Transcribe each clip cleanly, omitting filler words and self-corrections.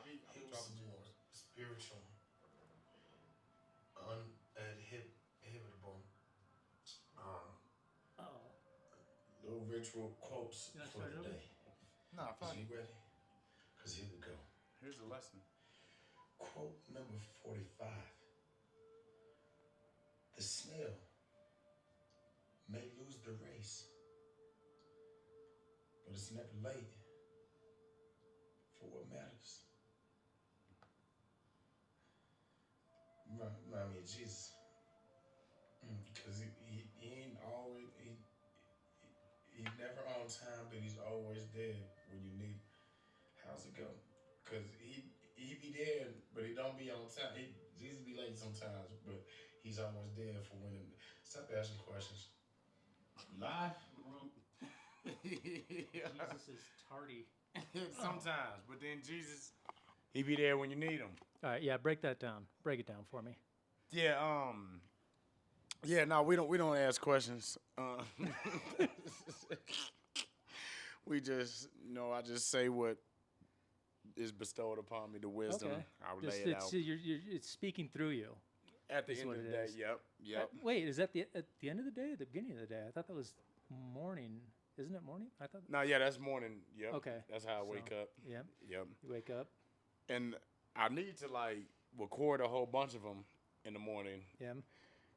He was more spiritual, uninhibitable. Um, Oh, Little ritual quotes you want to for start it the over? day. Nah, Is fuck you it. ready? Cause here we go. Here's a lesson. Quote number 45. The snail may lose the race, but it's never late for what matters. Remind me of Jesus. Cause he ain't always he never on time, but he's always there when you need. How's it go? Cause he be there, but he don't be on time. Jesus be late sometimes, but he's always there for when. Stop asking questions. Live. Jesus is tardy. Sometimes, but then Jesus, he be there when you need him. All right, yeah, break that down. Break it down for me. Yeah, yeah. No, we don't ask questions. We just, I just say what is bestowed upon me, the wisdom. Okay. I would lay Just it out. it's speaking through you. At the is end what of the it day, is. yep. Wait, is that at the end of the day or the beginning of the day? I thought that was morning. Isn't it morning? I thought. No, yeah, that's morning. Yep. Okay. That's how I So, wake up. Yeah. Yep. You wake up. And I need to record a whole bunch of them in the morning Yeah.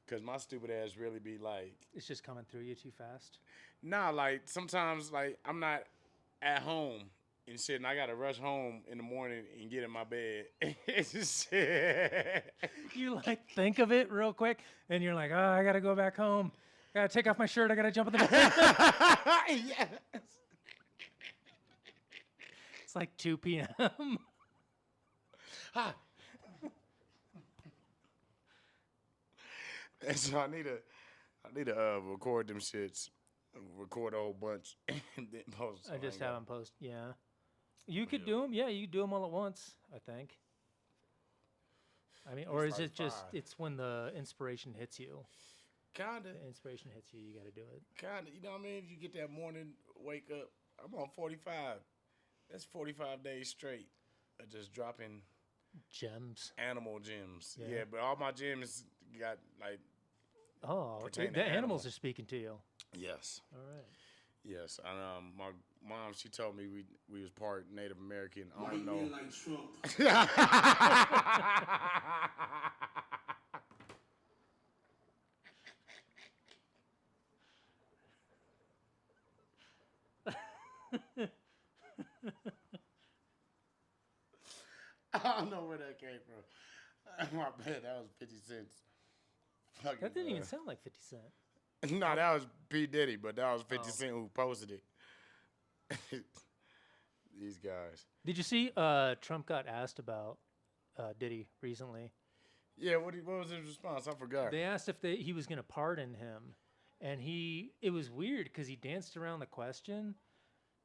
because my stupid ass really be like, It's just coming through you too fast. nah, sometimes I'm not at home and shit, and I gotta rush home in the morning and get in my bed. It's just You think of it real quick, and you're like, oh, I gotta go back home. I gotta take off my shirt. I gotta jump in the bed. yes. It's like 2 p.m. Ha. And so I need to record them shits, record a whole bunch, and then post. I So just ain't haven't posted. Yeah. You could Yeah. do them. Yeah, you could do them all at once, I think. I mean, or is it just, 35. it's when the inspiration hits you? Kinda, The inspiration hits you, you gotta do it. kinda. You know what I mean? You get that morning wake up. I'm on 45. That's 45 days straight of just dropping Gems. animal gyms. Yeah. Yeah, but all my gyms got Oh, Pertain the to animals animal. are speaking to you. yes, All right. yes. And my mom, she told me we was part Native American. I White don't know. man like Trump. I don't know where that came from. My bad. That was 50 cents. Fucking, That didn't even sound like 50 Cent. no, that was P Diddy, but that was 50 Oh. Cent who posted it. These guys. Did you see Trump got asked about Diddy recently? Yeah, what was his response? I forgot. They asked if he was going to pardon him, and it was weird because he danced around the question,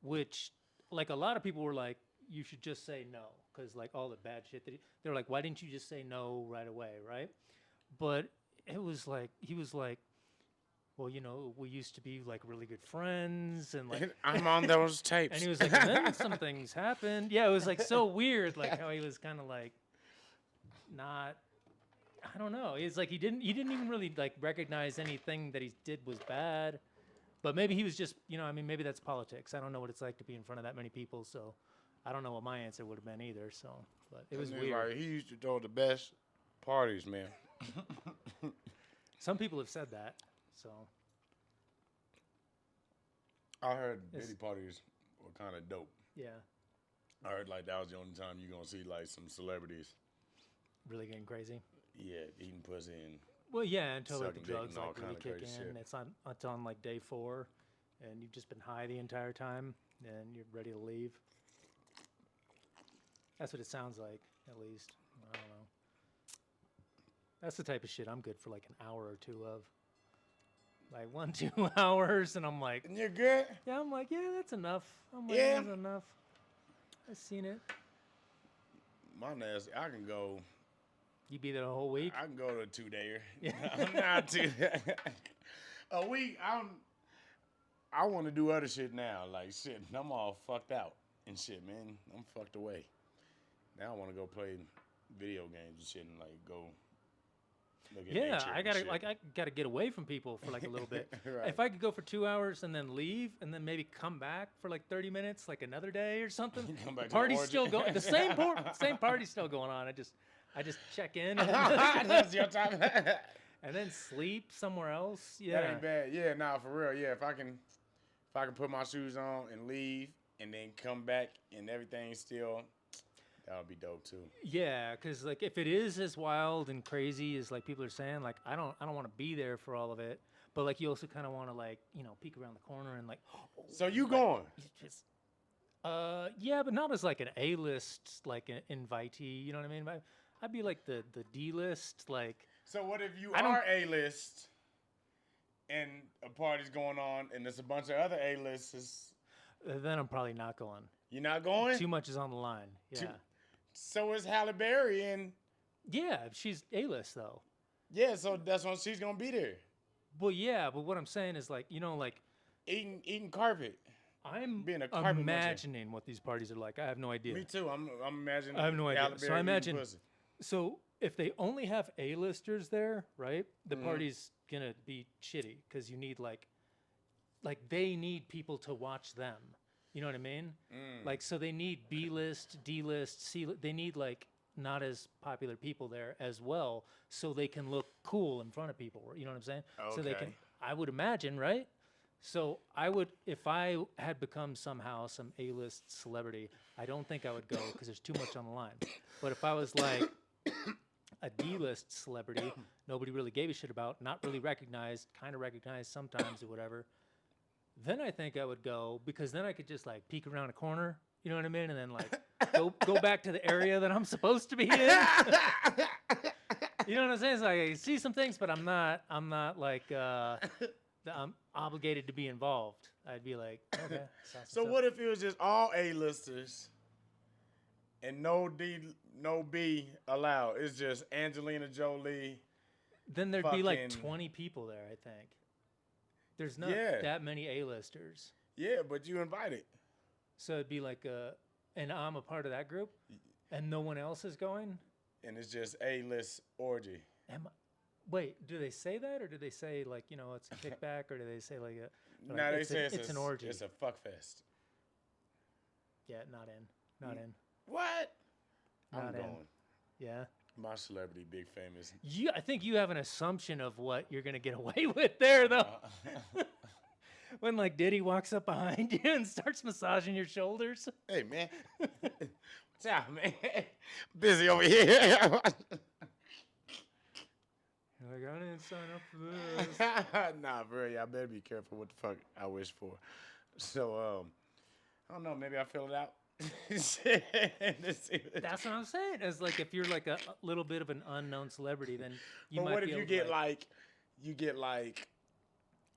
which like a lot of people were like, you should just say no because like all the bad shit they're like, why didn't you just say no right away, right? But it was like he was like, well, we used to be like really good friends, and like, I'm on those tapes. and he was like, and then some things happened. Yeah, it was like so weird, like how he was kind of like not. I don't know. It's like he didn't even really like recognize anything that he did was bad. But maybe he was just, I mean, maybe that's politics. I don't know what it's like to be in front of that many people, so I don't know what my answer would have been either. So, but it was And weird. Like, he used to throw the best parties, man. Some people have said that. So I heard It's- Diddy parties were kind of dope. yeah, I heard that was the only time you're gonna see some celebrities, really getting crazy. yeah, eating pussy and Well, yeah, until like the Sucking dick drugs and all like really kinda kick crazy in. shit. It's on like day 4, and you've just been high the entire time, and you're ready to leave. That's what it sounds like, at least. I don't know. That's the type of shit I'm good for like an hour or two of. Like 1-2 hours, and I'm like, you're good. yeah, that's enough. I'm like, Yeah. that's enough. I've seen it. My nasty, I can go. You be there a whole week. I can go to a 2-dayer. Yeah. Not two. A week. I want to do other shit now. Like shit, I'm all fucked out and shit, man. I'm fucked away. Now I want to go play video games and shit and like go look at Yeah, nature I and gotta shit. I gotta get away from people for like a little bit. Right. If I could go for 2 hours and then leave and then maybe come back for like 30 minutes, like another day or something. Come The back to the party's orgy. still going. The same party's still going on. I just check in That's your time. and then sleep somewhere else. That Yeah. ain't bad. Yeah, nah, for real. Yeah, if I can put my shoes on and leave and then come back and everything's still, that would be dope too. Yeah, because like if it is as wild and crazy as like people are saying, like I don't want to be there for all of it, but like you also kind of want to like peek around the corner and like. So you like, going? Just, yeah, but not as like an A-list like an invitee. You know what I mean? I'd be like the D-list, like. So what if you I don't- are A-list and a party's going on and there's a bunch of other A-listers? Then I'm probably not going. You're not going? Too much is on the line. Yeah. So is Halle Berry and Yeah, she's A-list though. yeah, so that's when she's gonna be there. Well, yeah, but what I'm saying is like like Eating carpet. I'm Being a carpet muncher. imagining what these parties are like. I have no idea. Me too. I'm imagining. I have no idea. Halle So Berry I eating imagine. pussy. So if they only have A-listers there, right? The Mhm. party's gonna be shitty because you need like they need people to watch them. You know what I mean? Like so they need B-list, D-list, C-list. They need like not as popular people there as well, so they can look cool in front of people. You know what I'm saying? So they can. Okay. I would imagine, right? So I would, if I had become somehow some A-list celebrity, I don't think I would go because there's too much on the line. But if I was like a D-list celebrity, nobody really gave a shit about, not really recognized, kind of recognized sometimes or whatever, then I think I would go because then I could just like peek around a corner, you know what I mean, and then like go back to the area that I'm supposed to be in. You know what I'm saying? It's like I see some things, but I'm not like I'm obligated to be involved. I'd be like, okay. So what if it was just all A-listers and no D, no B allowed? It's just Angelina Jolie. Then there'd be like fucking- 20 people there, I think. There's not Yeah. that many A-listers. Yeah, but you invited. So it'd be like and I'm a part of that group and no one else is going? And it's just A-list orgy. Wait, do they say that or do they say like, it's a kickback or do they say like a Nah, they it's say it's an orgy. It's a fuck fest. Yeah, not in. Not in. What? I'm Not in. going. Yeah. My celebrity, big famous. I think you have an assumption of what you're going to get away with there though. When like Diddy walks up behind you and starts massaging your shoulders. Hey, man. What's up, man? Busy over here. You're like, I didn't sign up for this. Nah, bro, y'all better be careful what the fuck I wish for. So, I don't know. Maybe I fill it out. That's what I'm saying. It's like if you're like a little bit of an unknown celebrity, then you But might what be if you able to, get like,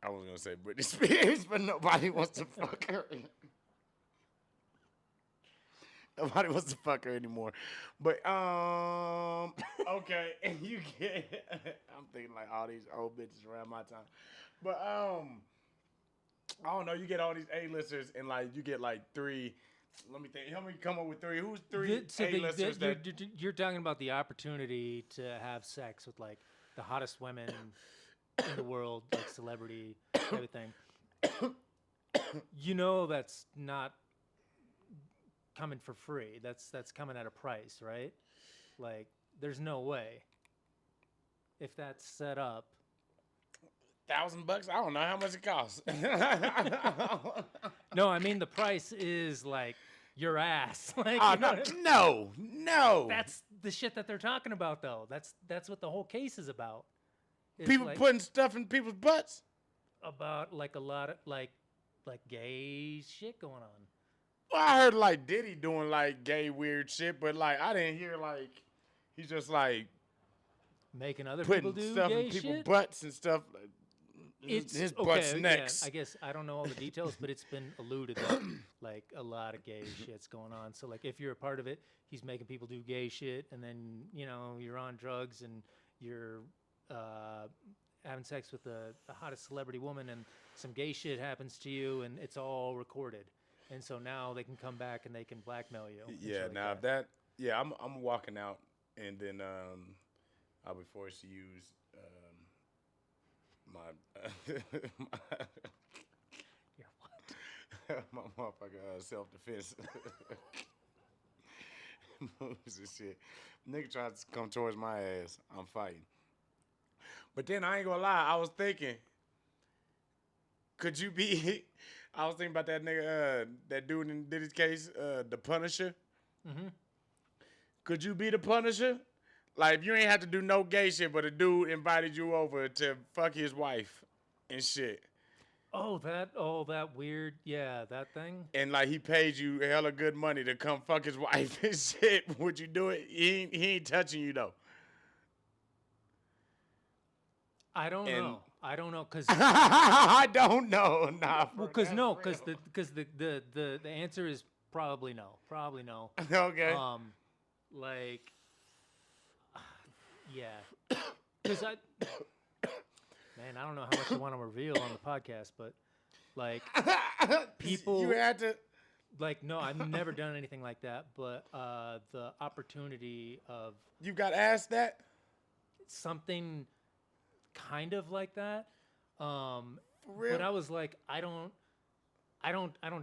I was gonna say Britney Spears, but nobody wants to fuck her. Nobody wants to fuck her anymore. But okay, and you get I'm thinking like all these old bitches around my time. But I don't know, you get all these A-listers and like you get like 3. Let me think. Help me come up with 3. Who's 3 A-listers you're talking about the opportunity to have sex with like the hottest women in the world, like celebrity, everything. That's not coming for free. That's coming at a price, right? Like, there's no way. If that's set up. $1,000? I don't know how much it costs. No, I mean the price is like your ass. Like, Oh, you know what I mean? no. That's the shit that they're talking about, though. That's what the whole case is about. It's People like, putting stuff in people's butts. about like a lot of like gay shit going on. Well, I heard like Diddy doing like gay weird shit, but like I didn't hear like he's just like Making other people putting do stuff gay in people's shit. butts and stuff. His butt's okay, next. Yeah, I guess I don't know all the details, but it's been alluded that like a lot of gay shit's going on. So like if you're a part of it, he's making people do gay shit, and then you're on drugs and you're having sex with the hottest celebrity woman, and some gay shit happens to you, and it's all recorded. And so now they can come back and they can blackmail you. and Yeah, shit like now that. Yeah, I'm walking out, and then I'll be forced to use my You're what? my motherfucker self defense moves and shit. Nigga tried to come towards my ass. I'm fighting. But then I ain't gonna lie, I was thinking, could you be? I was thinking about that nigga, that dude in Diddy's case, the Punisher. Mm-hmm. Could you be the Punisher? Like, if you ain't have to do no gay shit, but a dude invited you over to fuck his wife and shit. That weird, yeah, that thing. And like he paid you hella good money to come fuck his wife and shit. Would you do it? He ain't touching you though. I don't And know. I don't know because I don't know. Nah, well, because no, because the answer is probably no. Probably no. Okay. Like, yeah, because man, I don't know how much you want to reveal on the podcast, but like people, You had to. like, no, I've never done anything like that, but the opportunity of You got asked that? something kind of like that. For real? But I was like, I don't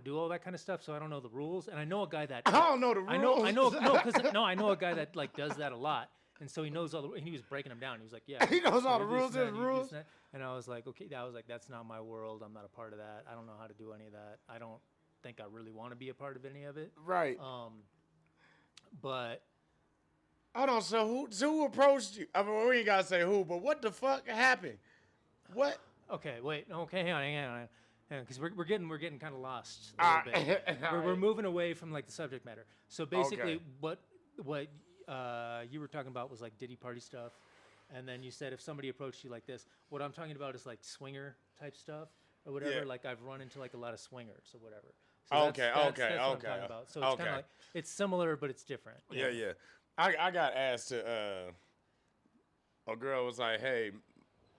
do all that kind of stuff, so I don't know the rules. And I know a guy that I don't know the rules. I know, no, because no, I know a guy that like does that a lot, and so he knows all the. And he was breaking them down. He was like, yeah, He knows all the you do rules. this and There's that, you do rules. this and that. And I was like, okay, I was like, that's not my world. I'm not a part of that. I don't know how to do any of that. I don't think I really want to be a part of any of it. Right. But Hold on. So who approached you? I mean, we ain't gotta say who, but what the fuck happened? What? okay, wait, okay, hang on. Because we're getting kind of lost a little bit. We're moving away from like the subject matter. So basically, Okay. what you were talking about was like Diddy party stuff, and then you said if somebody approached you like this, what I'm talking about is like swinger type stuff or whatever. Yeah. Like I've run into like a lot of swingers or whatever. So Okay, that's okay, what I'm okay, talking about. So it's kind okay. of like it's similar, but it's different. Yeah. I got asked to. A girl was like, "Hey,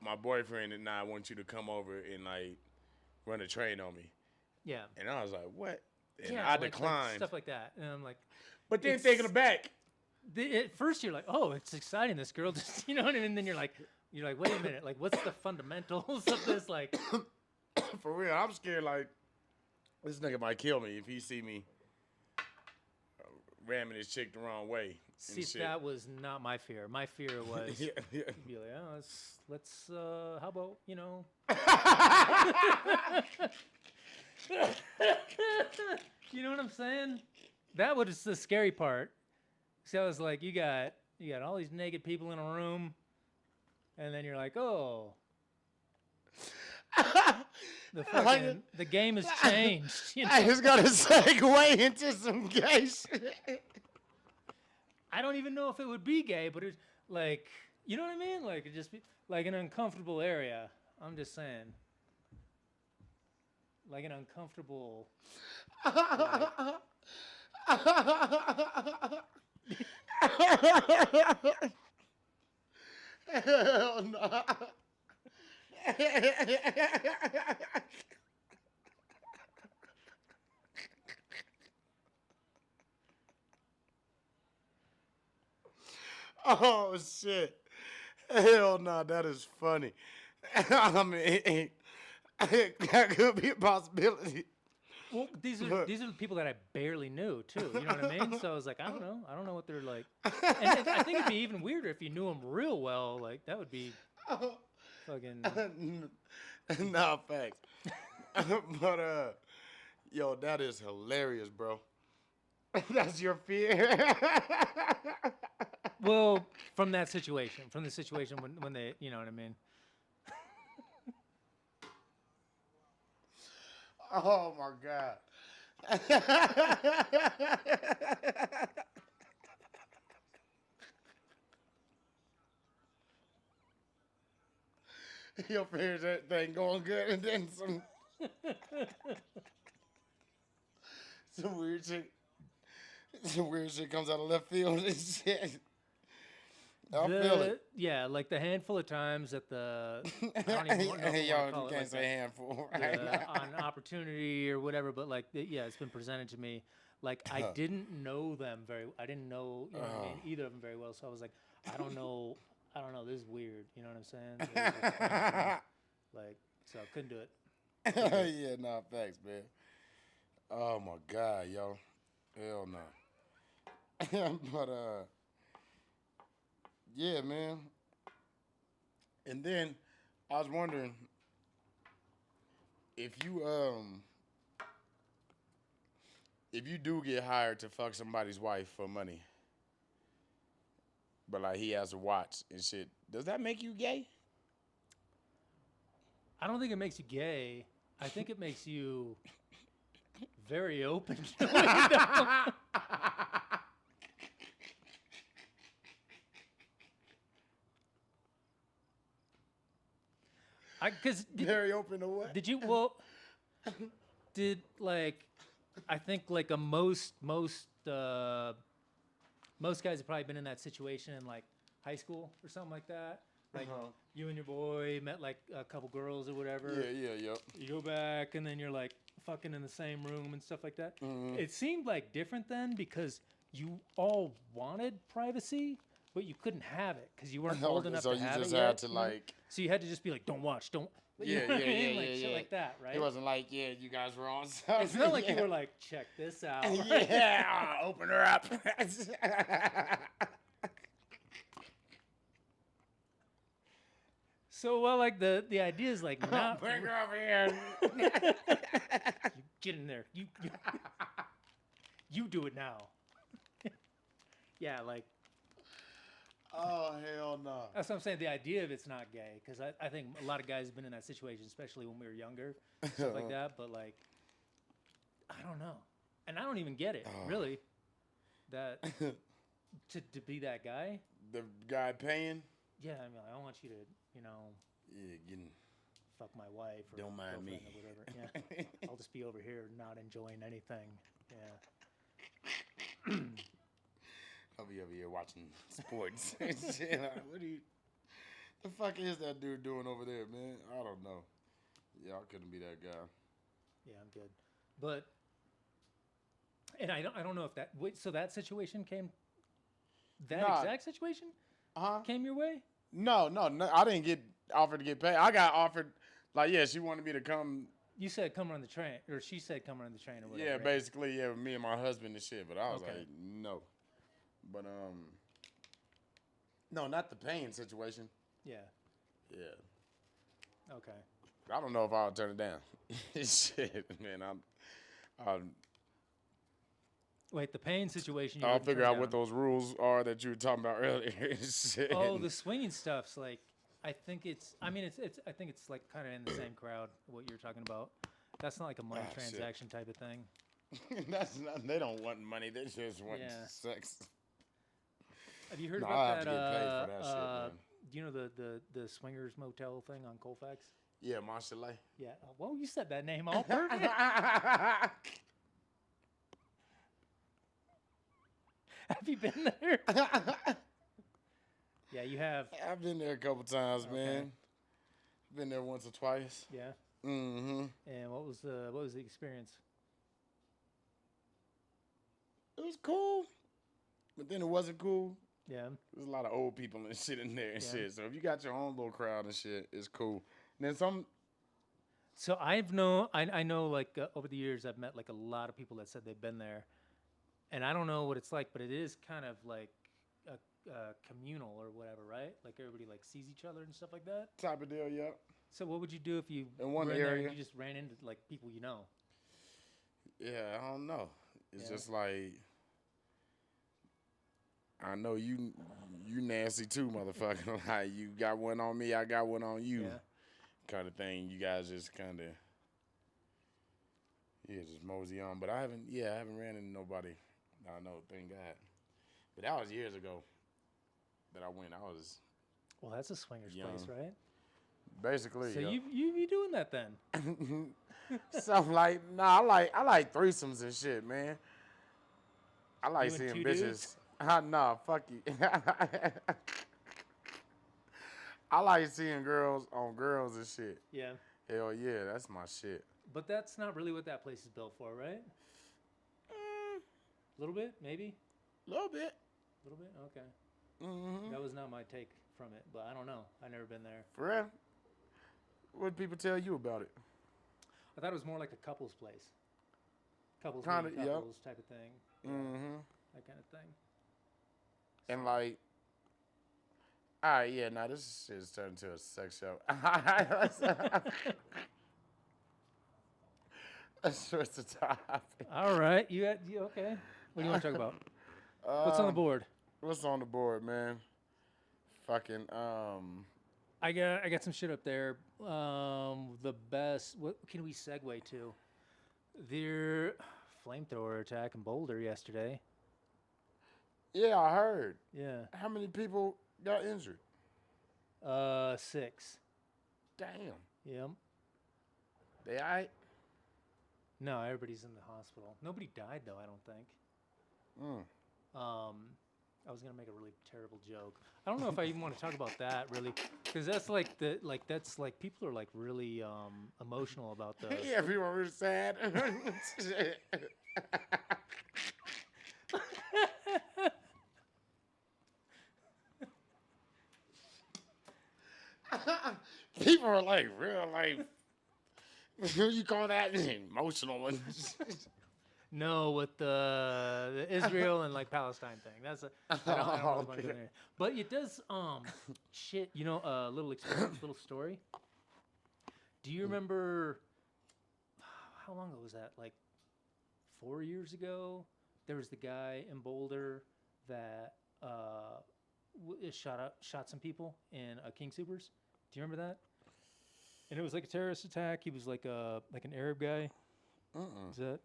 my boyfriend and I want you to come over and like run a train on me." Yeah. And I was like, "What?" And Yeah, I like declined. stuff like that, and I'm like, But then it's- thinking back, at first you're like, oh, it's exciting. This girl just, you know what I mean? And then you're like, wait a minute. Like, what's the fundamentals of this? Like, for real, I'm scared. Like this nigga might kill me if he see me ramming his chick the wrong way. see, And shit. that was not my fear. My fear was yeah. be like, oh, let's how about, you know? You know what I'm saying? That was the scary part. So I was like, you got all these naked people in a room, and then you're like, oh, the game has changed. You know? I just gotta segue into some gay shit. I don't even know if it would be gay, but it's like, you know what I mean? Like it'd just be like an uncomfortable area. I'm just saying. Like an uncomfortable. Hell no. Oh shit. Hell no, that is funny. I mean, that could be a possibility. Well, these are the people that I barely knew too. You know what I mean? So I was like, I don't know what they're like. And I think it'd be even weirder if you knew them real well. Like that would be fucking. Nah, facts. But yo, that is hilarious, bro. That's your fear. Well, from the situation when they, you know what I mean. Oh my god. Your fears everything going good, and then some weird shit comes out of left field and shit. I feel it. Yeah, like the handful of times that the I don't even know if Hey, I y'all, wanna call you it can't like say handful right now. on opportunity or whatever, but like yeah, it's been presented to me Like I didn't know them very. I didn't know, you know what I mean, either of them very well. So I was like, I don't know. I don't know. This is weird. You know what I'm saying? It was like strange to me. Like, so I couldn't do it. Yeah, nah, facts, man. Oh my God, yo. Hell no. But yeah, man. And then I was wondering if you do get hired to fuck somebody's wife for money, but like he has a watch and shit, does that make you gay? I don't think it makes you gay. I think it makes you very open to it. Because Very open to what? did you did like I think like most guys have probably been in that situation in like high school or something like that. Like you and your boy met like a couple girls or whatever. Yep. You go back and then you're like fucking in the same room and stuff like that. Mm-hmm. It seemed like different then because you all wanted privacy, but you couldn't have it because you weren't old enough So to you have just it had yet, to you know? like, So you had to just be like, don't watch, don't. You Yeah, know what I yeah, mean? yeah, Like yeah, shit yeah. like that, right? it wasn't like, yeah, you guys were on something. It's not like you were like, check this out. Yeah, open her up. So well, like the idea is like now Bring her over here. you get in there. You do it now. Yeah, like Oh, hell no. that's what I'm saying. The idea of it's not gay because I think a lot of guys have been in that situation, especially when we were younger, stuff like that. But like, I don't know, and I don't even get it really. That to be that guy. The guy paying? Yeah, I mean, I don't want you to, you know, Yeah, getting. fuck my wife or Don't mind me. girlfriend or whatever. Yeah, I'll just be over here not enjoying anything. Yeah. I'll be over here watching sports. Shit, like, what do you? The fuck is that dude doing over there, man? I don't know. Yeah, I couldn't be that guy. Yeah, I'm good. But and I don't know if that wait, so that situation came that Nah. exact situation Huh? came your way? No, I didn't get offered to get paid. I got offered, like, yeah, she wanted me to come. You said come on the train, or she said come on the train, or whatever. Yeah, right? basically, yeah, me and my husband and shit. But I was Okay. like, no. But no, not the paying situation. Yeah. Yeah, Okay. I don't know if I'll turn it down. Shit, man, Wait, the pain situation. You I'll wouldn't figure turn out what down. those rules are that you were talking about earlier. Shit. Oh, the swinging stuff's like. I think it's. I mean, it's. I think it's like kind of in the same crowd. What you're talking about. That's not like a money shit. transaction type of thing. That's not. They don't want money. They just want Yeah. sex. Have you heard No, about I have that? to get paid for that shit, man. Do you know the swingers motel thing on Colfax? Yeah, Marshallay. Yeah. Well, you said that name all perfect. Have you been there? Yeah, you have. I've been there a couple times, Okay. man. Been there once or twice. Yeah. Mm-hmm. And what was the experience? It was cool, but then it wasn't cool. Yeah. There's a lot of old people and shit in there and Yeah. shit. So if you got your own little crowd and shit, it's cool. And then some. So I know like over the years I've met like a lot of people that said they've been there, and I don't know what it's like, but it is kind of like a communal or whatever, right? Like everybody like sees each other and stuff like that. Type of deal, yeah. So what would you do if you In one were in there and area. you just ran into like people you know? Yeah, I don't know. It's Yeah. just like I know you nasty too, motherfucker. Like you got one on me, I got one on you, Yeah. kind of thing. You guys just kind of just mosey on. But I haven't ran into nobody. I know, thank God. But that was years ago that I went. I was Well, that's a swingers Young. place, right? basically. So yeah. you be doing that then? Something like I like threesomes and shit, man. I like You and seeing two bitches. dudes? Nah, fuck you. I like seeing girls on girls and shit. Yeah. Hell yeah, that's my shit. But that's not really what that place is built for, right? A little bit, maybe. A little bit. A little bit. Okay. Mm-hmm. That was not my take from it, but I don't know. I never been there. For real? What did people tell you about it? I thought it was more like a couples place. Couples Kinda, meeting yep. couples type of thing. Yeah, Mm-hmm. that kind of thing. And like, all right, yeah, now this shit is turned into a sex show. That's what's the topic. All right, you okay? What do you want to talk about? What's on the Um, board? What's on the board, man? Fucking I got some shit up there. The best. What can we segue to? Their flamethrower attack in Boulder yesterday. yeah, I heard. Yeah. How many people got injured? 6. Damn. Yep. They all right? No, everybody's in the hospital. Nobody died though, I don't think. I was gonna make a really terrible joke. I don't know if I even want to talk about that really, because that's like that's like people are like really emotional about those. Yeah, people are really sad. People are like real like you call that emotional. No, with the Israel and like Palestine thing. That's I don't really want to go there. But it does shit. You know, a little experience, little story. Do you remember how long ago was that? Like 4 years ago, there was the guy in Boulder that shot some people in King Supers. Do you remember that? And it was like a terrorist attack. He was like an Arab guy. Is that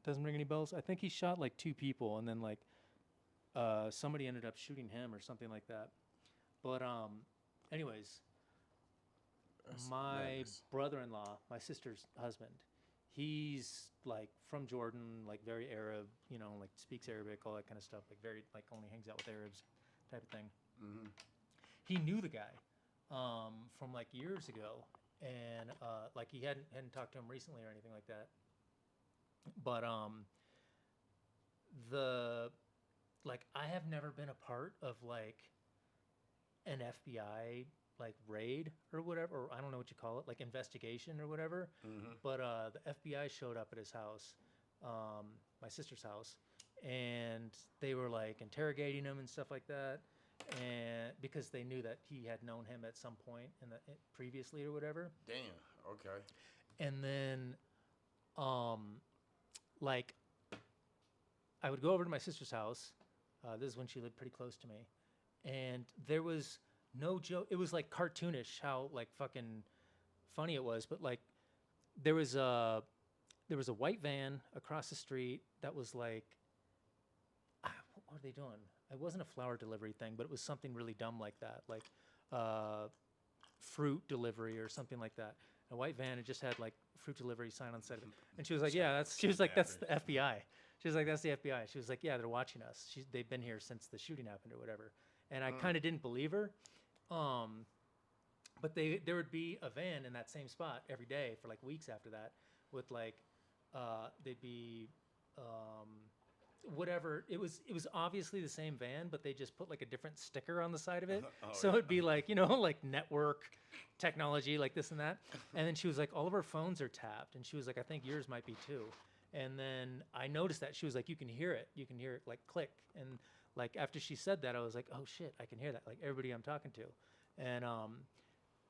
doesn't ring any bells? I think he shot like 2 people, and then like somebody ended up shooting him or something like that. But anyways, my brother-in-law, my sister's husband, he's like from Jordan, like very Arab, you know, like speaks Arabic, all that kind of stuff, like very like only hangs out with Arabs type of thing. Mm-hmm. He knew the guy from like years ago, and like he hadn't talked to him recently or anything like that. But the like I have never been a part of like an FBI like raid or whatever, or I don't know what you call it, like investigation or whatever. Mm-hmm. But the FBI showed up at his house, my sister's house, and they were like interrogating him and stuff like that, and because they knew that he had known him at some point in the previously or whatever. Damn. Okay. And then, like, I would go over to my sister's house. This is when she lived pretty close to me, and there was no joke. It was like cartoonish how like fucking funny it was, but like there was a white van across the street that was like, what were they doing? It wasn't a flower delivery thing, but it was something really dumb like that, like fruit delivery or something like that. A white van, it just had like fruit delivery sign on the side of it. And she was like, yeah, she was like, that's the FBI. She was like, that's the FBI. She was like, yeah, they're watching us. They've been here since the shooting happened or whatever. And I kind of didn't believe her. But there would be a van in that same spot every day for like weeks after that with like, they'd be, whatever. It was obviously the same van, but they just put like a different sticker on the side of it. So it'd be like, you know, like network technology, like this and that. And then she was like, all of our phones are tapped. And she was like, I think yours might be too. And then I noticed that she was like, you can hear it like click. And like after she said that, I was like, oh shit, I can hear that. Like everybody I'm talking to. And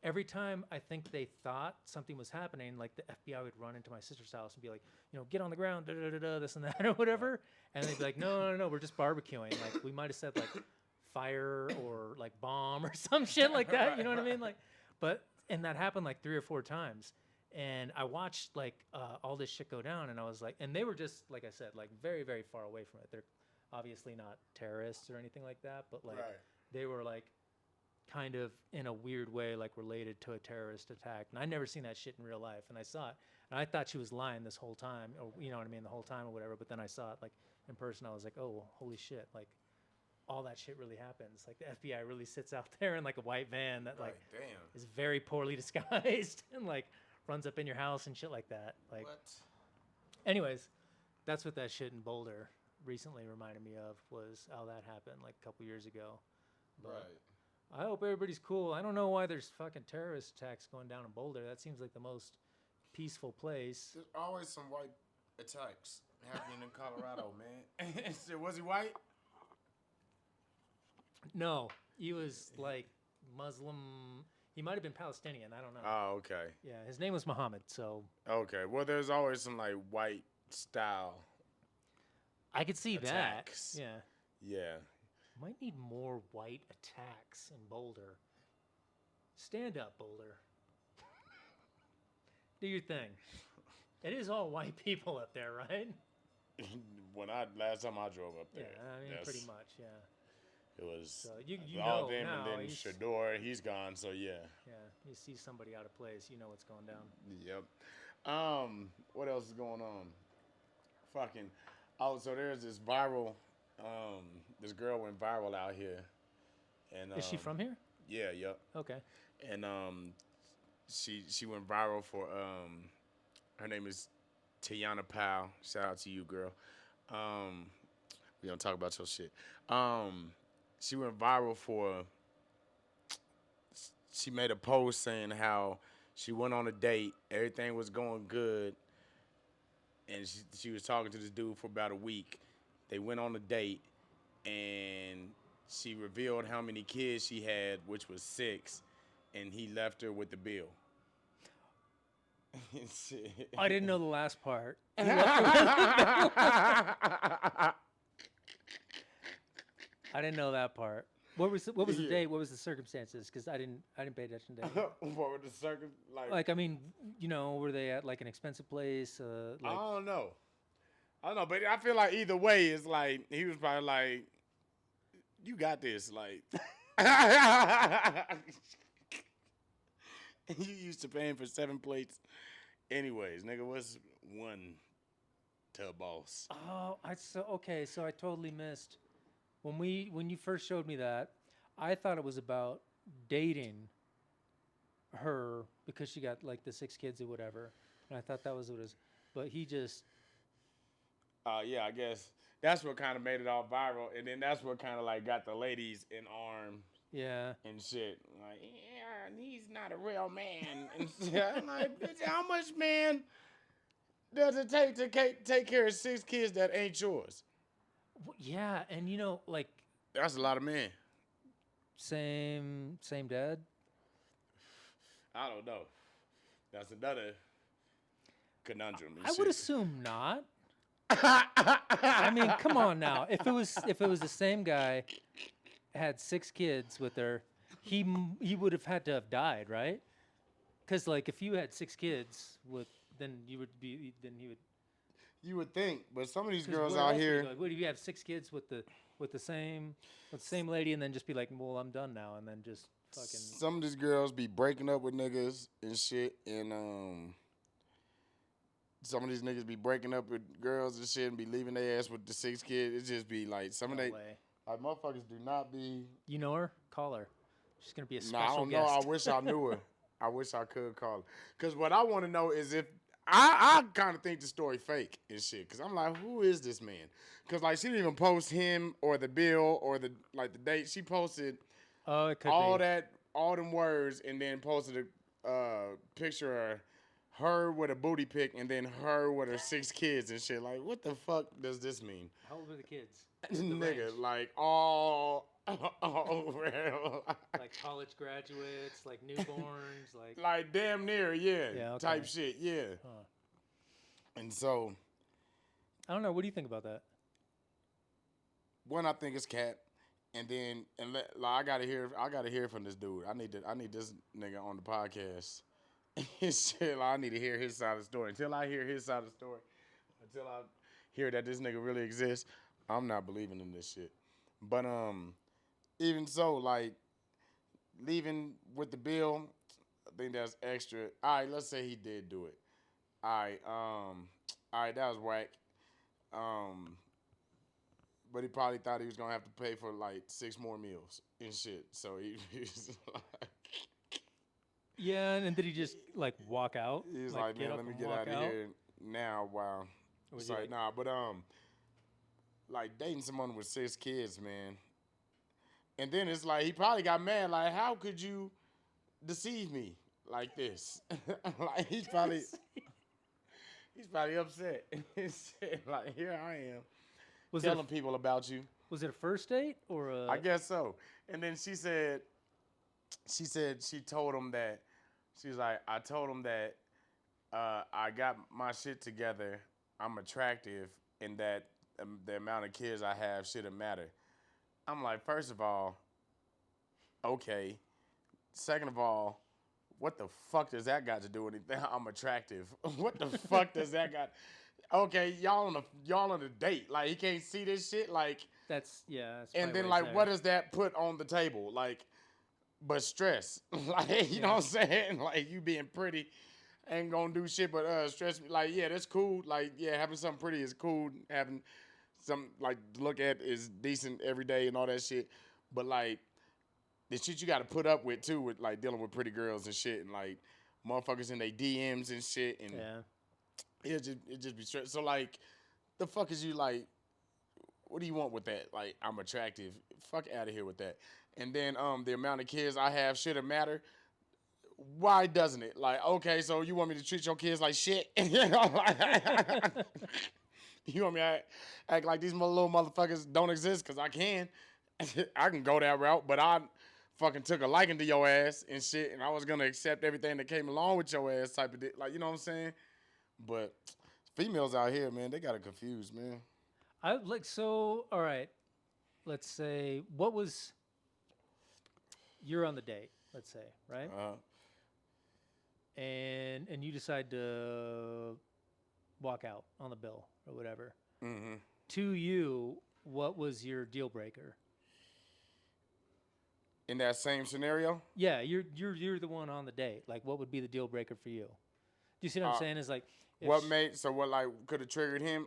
every time I think they thought something was happening, like the FBI would run into my sister's house and be like, you know, get on the ground, this and that or whatever. And they'd be like, no, we're just barbecuing. Like we might have said like fire or like bomb or some shit like that. You know what I mean? Like, and that happened like 3 or 4 times. And I watched like all this shit go down, and I was like, and they were just like I said, like very, very far away from it. They're obviously not terrorists or anything like that, but like they were like kind of in a weird way like related to a terrorist attack. And I never seen that shit in real life, and I saw it, and I thought she was lying this whole time, or you know what I mean, the whole time or whatever. But then I saw it like in person. I was like, oh, holy shit! Like all that shit really happens. Like the FBI really sits out there in like a white van that like is very poorly disguised and like runs up in your house and shit like that. Like, what? Anyways, that's what that shit in Boulder recently reminded me of was how that happened like a couple years ago. But Right. I hope everybody's cool. I don't know why there's fucking terrorist attacks going down in Boulder. That seems like the most peaceful place. There's always some white attacks happening in Colorado, man. Was he white? No, he was like Muslim. He might have been Palestinian. I don't know. Oh, okay. Yeah, his name was Muhammad. So Okay. Well, there's always some like white style I could see attacks. that. Yeah. Yeah. Might need more white attacks in Boulder. Stand up, Boulder. Do your thing. It is all white people up there, right? Last time I drove up Yeah, there, I mean, pretty much, yeah. it was So you all know them, now. and then Shador, he's gone. So yeah. Yeah, you see somebody out of place, you know what's going down. Yep. What else is going on? Fucking. Oh, so there's this viral. This girl went viral out here, and Is she from here? Yeah. Yep. Okay. And she went viral for her name is Tiana Powell. Shout out to you, girl. We don't talk about your shit. She went viral for. She made a post saying how she went on a date, everything was going good, and she was talking to this dude for about a week. They went on a date, and she revealed how many kids she had, which was 6, and he left her with the bill. I didn't know the last part. I didn't know that part. What was the date? What was the circumstances? Because I didn't pay attention to that. What were the Like, I mean, were they at like an expensive place? I don't know. But I feel like either way, it's like he was probably like, "You got this." Like, you used to paying for 7 plates, anyways, nigga. What's one to a boss? Oh, so I totally missed when you first showed me that. I thought it was about dating her because she got like the 6 kids or whatever, and I thought that was what it was. But he just Yeah, I guess that's what kind of made it all viral, and then that's what kind of like got the ladies in arms. Yeah. And shit. Like, yeah, he's not a real man. And shit. I'm like, bitch, how much man does it take to take care of 6 kids that ain't yours? Yeah, and like That's a lot of men. same dad. I don't know. That's another conundrum. I would assume not. I mean, come on now. If it was the same guy had 6 kids with her, he would have had to have died, right? Because like if you had 6 kids then he would. You would think, but some of these 'Cause girls where out else would here. you go? What if you have 6 kids with the same lady, and then just be like, well, I'm done now, and then just fucking. Some of these girls be breaking up with niggas and shit, and some of these niggas be breaking up with girls and shit and be leaving their ass with the 6 kids. It just be like some of they way. like motherfuckers do not be. You know her? Call her. She's gonna be a No, special I don't guest. know. I wish I knew her. I wish I could call her. Because what I want to know is if I kind of think the story fake and shit. Because I'm like, who is this man? Because like she didn't even post him or the bill or the date. She posted Oh, it could all be. all them words, and then posted a picture of her with a booty pic, and then her with her 6 kids and shit. Like, what the fuck does this mean? How old are the kids? Nigga, like all real. Like college graduates, like newborns, like. Like damn near, yeah, Yeah, okay. type shit, yeah. Huh. And so, I don't know. What do you think about that? one, I think it's cat, and then I gotta hear from this dude. I need this nigga on the podcast. Shit, I need to hear his side of the story. Until I hear his side of the story, until I hear that this nigga really exists, I'm not believing in this shit. But even so, like leaving with the bill, I think that's extra. All right, let's say he did do it. All right, that was whack. But he probably thought he was gonna have to pay for like 6 more meals and shit. So he was like, Yeah, and did he just like walk out? he's like, get man, up let me and get walk out of here now. Wow. Or was It's he like, like- nah, but like dating someone with 6 kids, man. And then it's like he probably got mad. Like, how could you deceive me like this? Like he's probably upset. He said, like, here I am Was it a, telling people about you. was it a first date or I a? guess so. And then she told him that she's like, I told him that I got my shit together. I'm attractive, and that the amount of kids I have shouldn't matter. I'm like, first of all, okay. Second of all, what the fuck does that got to do with anything? I'm attractive. What the fuck does that got? Okay, y'all on a date. Like he can't see this shit. Like, That's yeah. That's and probably then why he's like, there. what does that put on the table? Like, but stress. Like, you know Yeah. what I'm saying? Like, you being pretty ain't gonna do shit but stress me. Like, yeah, that's cool. Like, yeah, having something pretty is cool. Having some like to look at is decent every day and all that shit. But like the shit you got to put up with too, with like dealing with pretty girls and shit, and like motherfuckers in their DMs and shit, and Yeah. it just be stress. So like, the fuck is you like? What do you want with that? Like, I'm attractive. Fuck out of here with that. And then the amount of kids I have shouldn't matter. Why doesn't it? Like, okay, so you want me to treat your kids like shit? You know, like, you want me to act like these little motherfuckers don't exist? Because I can. I can go that route, but I fucking took a liking to your ass and shit, and I was going to accept everything that came along with your ass type of dick. Like, you know what I'm saying? But females out here, man, they got it confused, man. I like so. All right. Let's say what was you're on the date. Let's say right, Uh, and you decide to walk out on the bill or whatever. mm-hmm. To you, what was your deal breaker? In that same scenario, Yeah, you're the one on the date. Like, what would be the deal breaker for you? Do you see what I'm saying? Is like, if what made so what like could have triggered him?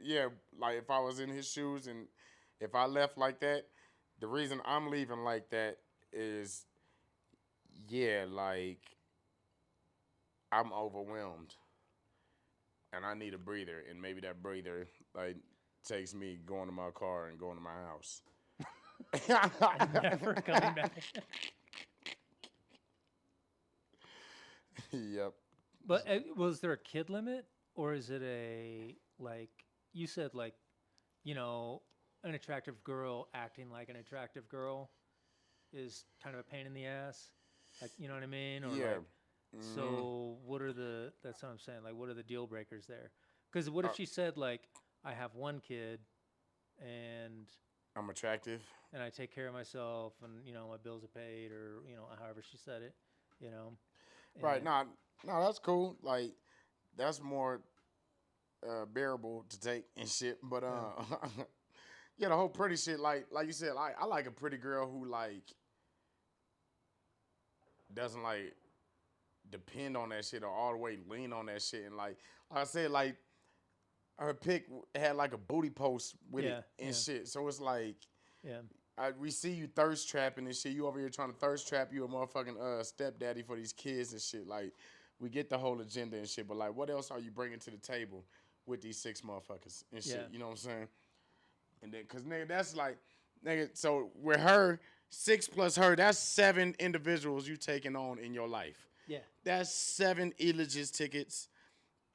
Yeah, like if I was in his shoes and if I left like that, the reason I'm leaving like that is, yeah, like I'm overwhelmed and I need a breather, and maybe that breather like takes me going to my car and going to my house. never coming back. Yep. But was there a kid limit, or is it a like you said like, you know, an attractive girl acting like an attractive girl is kind of a pain in the ass, like you know what I mean? Or Yeah. like, so what are the? That's what I'm saying. Like, what are the deal breakers there? Because what if she said like, I have one kid, and I'm attractive. I take care of myself, and you know my bills are paid, or you know however she said it, you know. Right. And- No, that's cool. Like that's more bearable to take and shit. But yeah, the whole pretty shit. Like you said, like I like a pretty girl who like doesn't like depend on that shit or all the way lean on that shit. And like I said, like her pic had like a booty post with Yeah, it and yeah. shit. So it's like Yeah. we see you thirst trapping and shit. You over here trying to thirst trap. You a motherfucking stepdaddy for these kids and shit. Like, we get the whole agenda and shit, but like, what else are you bringing to the table with these 6 motherfuckers and shit? Yeah. You know what I'm saying? And then, cause nigga, that's like, nigga. So with her, 6 plus her, that's 7 individuals you taking on in your life. Yeah. That's 7 Elogis tickets.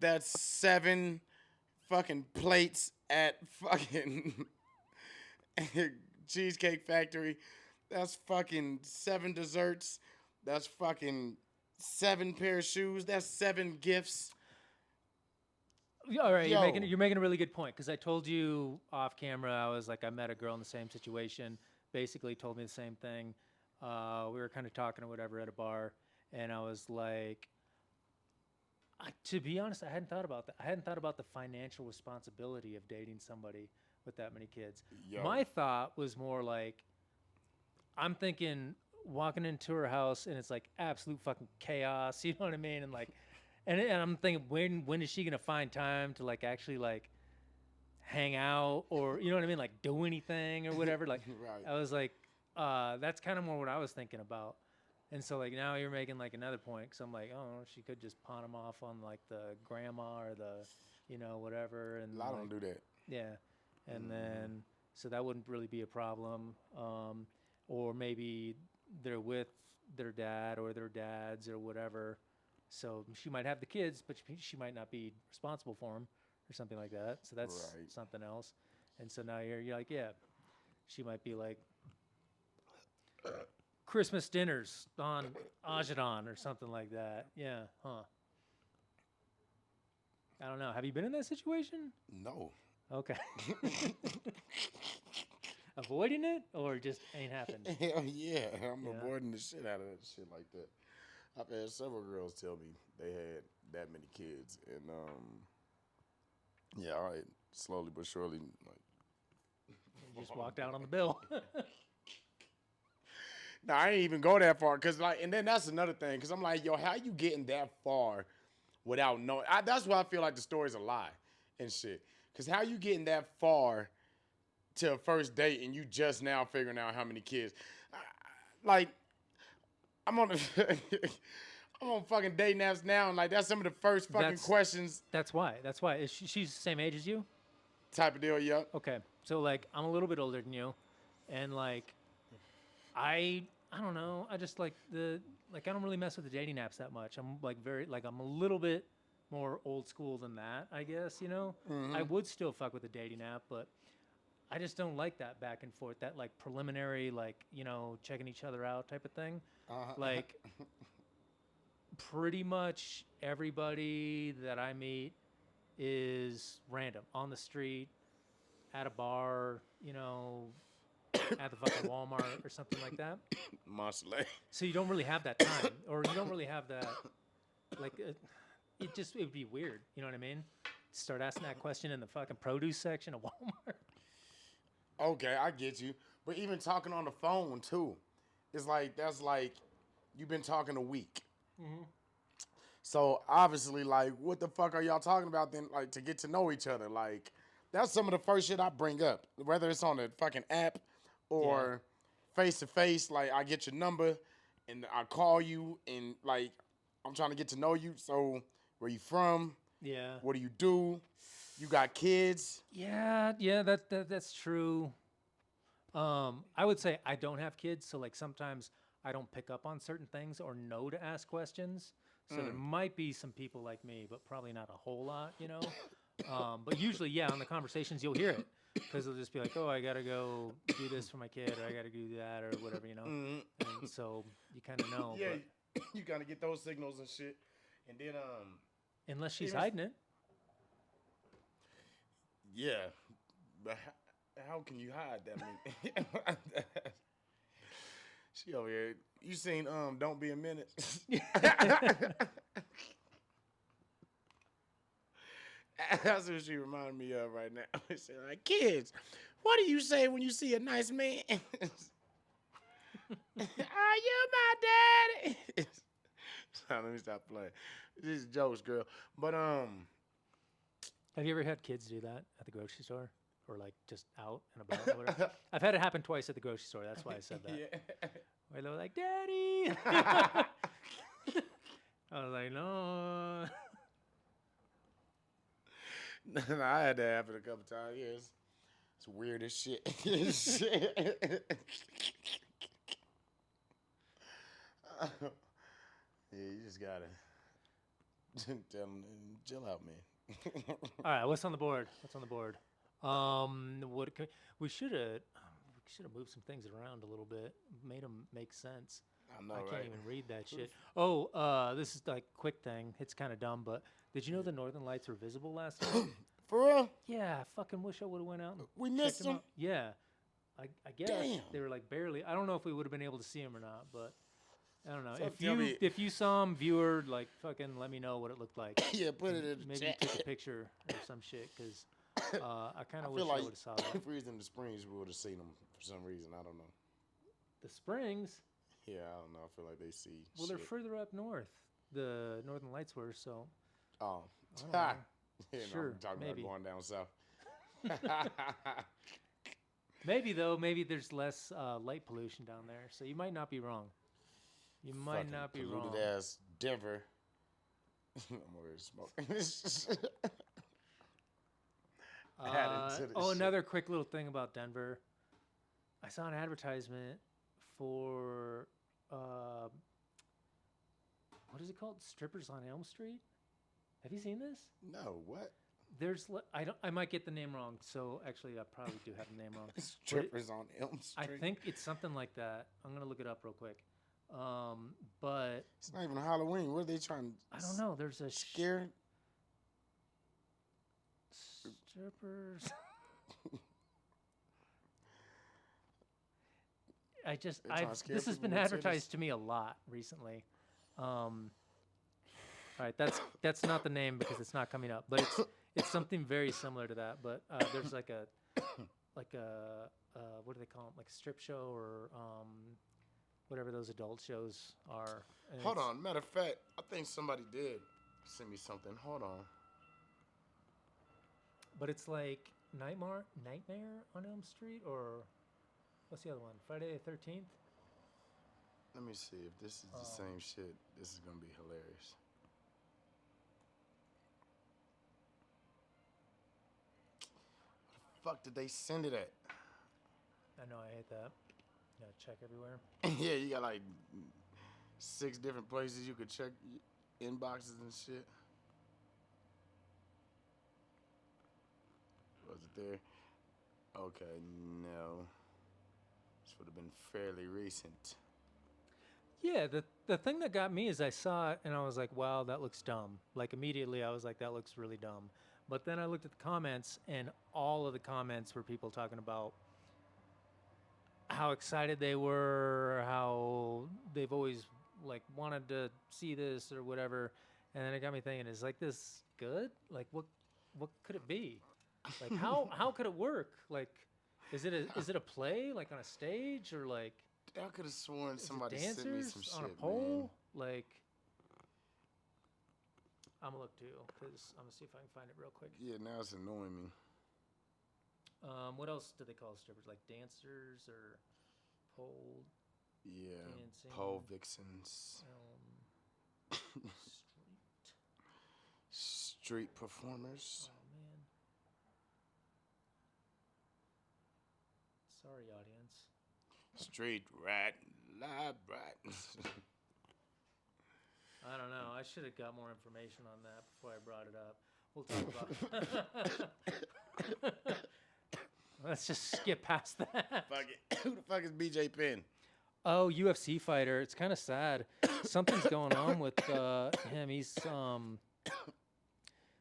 That's 7 fucking plates at fucking Cheesecake Factory. That's fucking 7 desserts. That's fucking 7 pair of shoes. That's 7 gifts. All right, Yo. you're making a really good point because I told you off camera. I was like, I met a girl in the same situation. Basically, told me the same thing. We were kind of talking or whatever at a bar, and I was like, to be honest, I hadn't thought about that. I hadn't thought about the financial responsibility of dating somebody with that many kids. Yo. My thought was more like, I'm thinking walking into her house and it's like absolute fucking chaos. You know what I mean? And like, and I'm thinking, when is she gonna find time to like actually like hang out or you know what I mean, like do anything or whatever? Like, Right. I was like, that's kind of more what I was thinking about. And so like now you're making like another point because I'm like, oh, she could just pawn them off on like the grandma or the, you know, whatever. And I like, don't do that. yeah, and then so that wouldn't really be a problem. Or maybe they're with their dad or their dads or whatever. So she might have the kids, but she might not be responsible for them or something like that. So that's Right. something else. And so now you're like, yeah, she might be like Christmas dinners on Ajidon or something like that. Yeah, huh? I don't know. Have you been in that situation? No. Okay. Avoiding it or just ain't happened? Hell yeah, I'm Yeah. avoiding the shit out of that shit like that. I've had several girls tell me they had that many kids, and yeah, all right, slowly but surely, like, You just walked out on the bill. no, I ain't even go that far, cause like, and then that's another thing, cause I'm like, yo, how you getting that far without knowing? That's why I feel like the story's a lie and shit, cause how you getting that far to a first date and you just now figuring out how many kids? Like, I'm on a, I'm on fucking dating apps now, and like that's some of the first fucking questions That's why. That's why. She's the same age as you? type of deal. Yup. Okay. So like I'm a little bit older than you, and like I don't know. I just like I don't really mess with the dating apps that much. I'm like I'm a little bit more old school than that, I guess, you know? I would still fuck with the dating app, but I just don't like that back and forth, that like preliminary, like, you know, checking each other out type of thing. Like pretty much everybody that I meet is random on the street, at a bar, you know, at the fucking Walmart or something like that. Monster. So you don't really have that time, or you don't really have that. Like, it would be weird. You know what I mean? Start asking that question in the fucking produce section of Walmart. Okay, I get you. But even talking on the phone too, it's like that's like you've been talking a week. So obviously, like, what the fuck are y'all talking about then? Like, to get to know each other, like, that's some of the first shit I bring up, whether it's on the fucking app or face to face. Like, I get your number and I call you, and like, I'm trying to get to know you. So, where you from? Yeah. What do you do? You got kids? Yeah, that's true. I would say I don't have kids, so like sometimes I don't pick up on certain things or know to ask questions. So there might be some people like me, but probably not a whole lot, you know. But usually, yeah, on the conversations you'll hear it because they'll just be like, "Oh, I gotta go do this for my kid, or I gotta do that, or whatever," you know. And so you kind of know. Yeah, But you gotta get those signals and shit. And then, unless she's even- hiding it. yeah, but how can you hide that? She over here. You seen Don't Be a Minute? That's what she reminded me of right now. She said, like, kids, what do you say when you see a nice man? Are you my daddy? So let me stop playing. This is jokes, girl. But Have you ever had kids do that at the grocery store, or like just out and about? Or whatever? I've had it happen twice at the grocery store. That's why I said that. yeah. Where they were like, "Daddy." I was like, "No." I had that happen a couple times. Yeah, it's weird as shit. Yeah, you just gotta tell them, chill out, man. All right, what's on the board? What's on the board? What can, we should have moved some things around a little bit, made them make sense. I know, I right? can't even read that shit. Oh, this is like quick thing. It's kind of dumb, but did you know the Northern Lights were visible last night? For real? Yeah, I fucking wish I would have went out and We checked missed them? out. Yeah, I guess Damn. they were like barely. I don't know if we would have been able to see them or not, but I don't know. So tell me- If you saw them, viewer, like fucking let me know what it looked like. Yeah, put it in the Maybe chat. take a picture or some shit, because I kind I of wish feel I like would have saw that. if we was in the Springs, we would have seen them for some reason. I don't know. The Springs, Yeah, I don't know. I feel like they see. well, they're shit. further up north. The Northern Lights were, so Oh, I don't know. Yeah, no, Sure, I'm talking maybe. about going down south. maybe though, maybe there's less light pollution down there, so you might not be wrong. You might Fucking not be polluted wrong. ass Denver. I'm over here smoking. added to the Oh, shit. another quick little thing about Denver. I saw an advertisement for what is it called? Strippers on Elm Street. Have you seen this? No, what? I might get the name wrong. So actually, I probably do have the name wrong. Strippers on Elm I Street. think it's something like that. I'm gonna look it up real quick. But It's not even Halloween. What are they trying to I don't know. There's a scare? strippers. This has been advertised to me a lot recently. All right, that's not the name because it's not coming up, but it's something very similar to that. But there's like a what do they call them? Like a strip show or whatever those adult shows are. And Hold on. Matter of fact, I think somebody did send me something. Hold on. But it's like Nightmare on Elm Street, or what's the other one? Friday the 13th? Let me see if this is the same shit. This is gonna be hilarious. What the fuck did they send it at? I know, I hate that. You gotta check everywhere. Yeah, you got like 6 different places you could check inboxes and shit. Was it there? Okay, no. This would have been fairly recent. Yeah, the thing that got me is I saw it and I was like, wow, that looks dumb. Like immediately I was like, that looks really dumb. But then I looked at the comments and all of the comments were people talking about how excited they were, how they've always like wanted to see this or whatever. And then it got me thinking, is like this good? Like what could it be? Like how could it work? Like is it a play like on a stage or like I could have sworn somebody dancers sent me some shit, on a pole? man. Like I'm gonna look too because I'm gonna see if I can find it real quick. Yeah, now it's annoying me. What else do they call strippers? Like dancers or pole Yeah, dancing? pole vixens, street performers. Oh man. Sorry, audience. Street rat, live rat. I don't know. I should have got more information on that before I brought it up. We'll talk about it. Let's just skip past that. Fuck it. Who the fuck is BJ Penn? Oh, UFC fighter. It's kind of sad. Something's going on with him. He's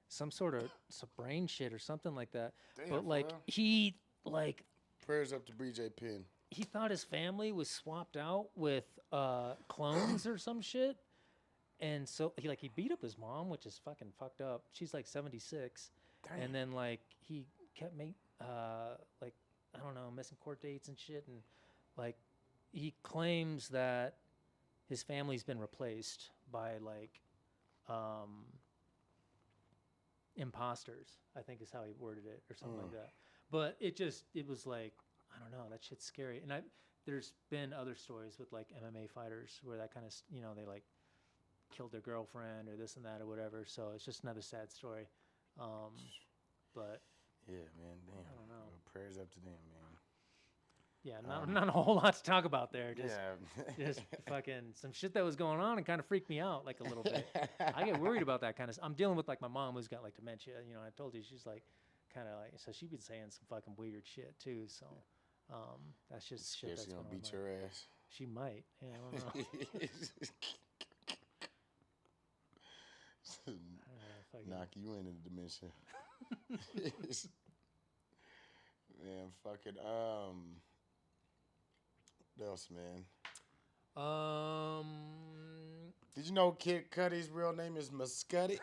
some sort of some brain shit or something like that. Damn, but like bro. he like Prayers up to BJ Penn. he thought his family was swapped out with clones or some shit. And so he beat up his mom, which is fucking fucked up. She's like 76. Damn. And then like he kept like I don't know, missing court dates and shit, and like he claims that his family's been replaced by like imposters, I think is how he worded it or something like that. But it was like, I don't know, that shit's scary. And there's been other stories with like MMA fighters where that kind of, they like killed their girlfriend or this and that or whatever. So it's just another sad story. But yeah, man, damn. I don't know. Well, prayers up to them, man. Yeah, not a whole lot to talk about there. Just, yeah. just fucking some shit that was going on and kind of freaked me out like a little bit. I get worried about that kind of. I'm dealing with like my mom who's got like dementia. I told you she's like kind of like, so she's been saying some fucking weird shit too. So that's just shit that's She going gonna on. beat your ass. She might. Yeah, I don't know. Knock you into the dementia. Man, fucking what else, man? Did you know Kid Cudi's real name is Muscuddy?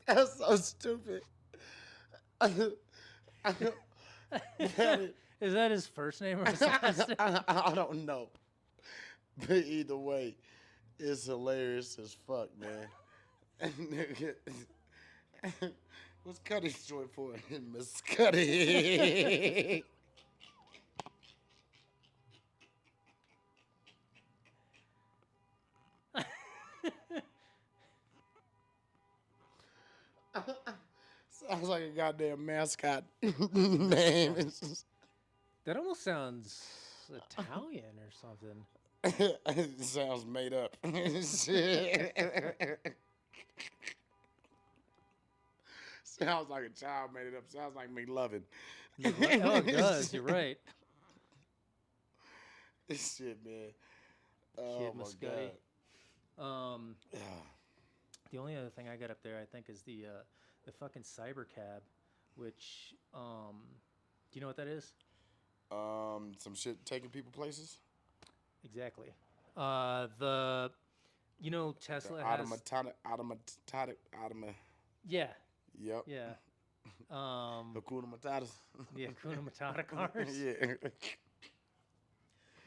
That's so stupid. Is that his first name or his last name? I don't know. But either way, it's hilarious as fuck, man. What's Cuddy short for? Miss Cuddy. Sounds like a goddamn mascot name. That almost sounds Italian or something. It sounds made up. Shit. Sounds like a child made it up. Sounds like McLovin. Oh, it does. You're right. This shit, man. Oh Kid my Muscati. god. Yeah. The only other thing I got up there, I think, is the fucking cyber cab, which do you know what that is? Some shit taking people places. Exactly. The Tesla has yeah Yep. yeah Hakuna Matatas. the Hakuna Matata cars. Yeah.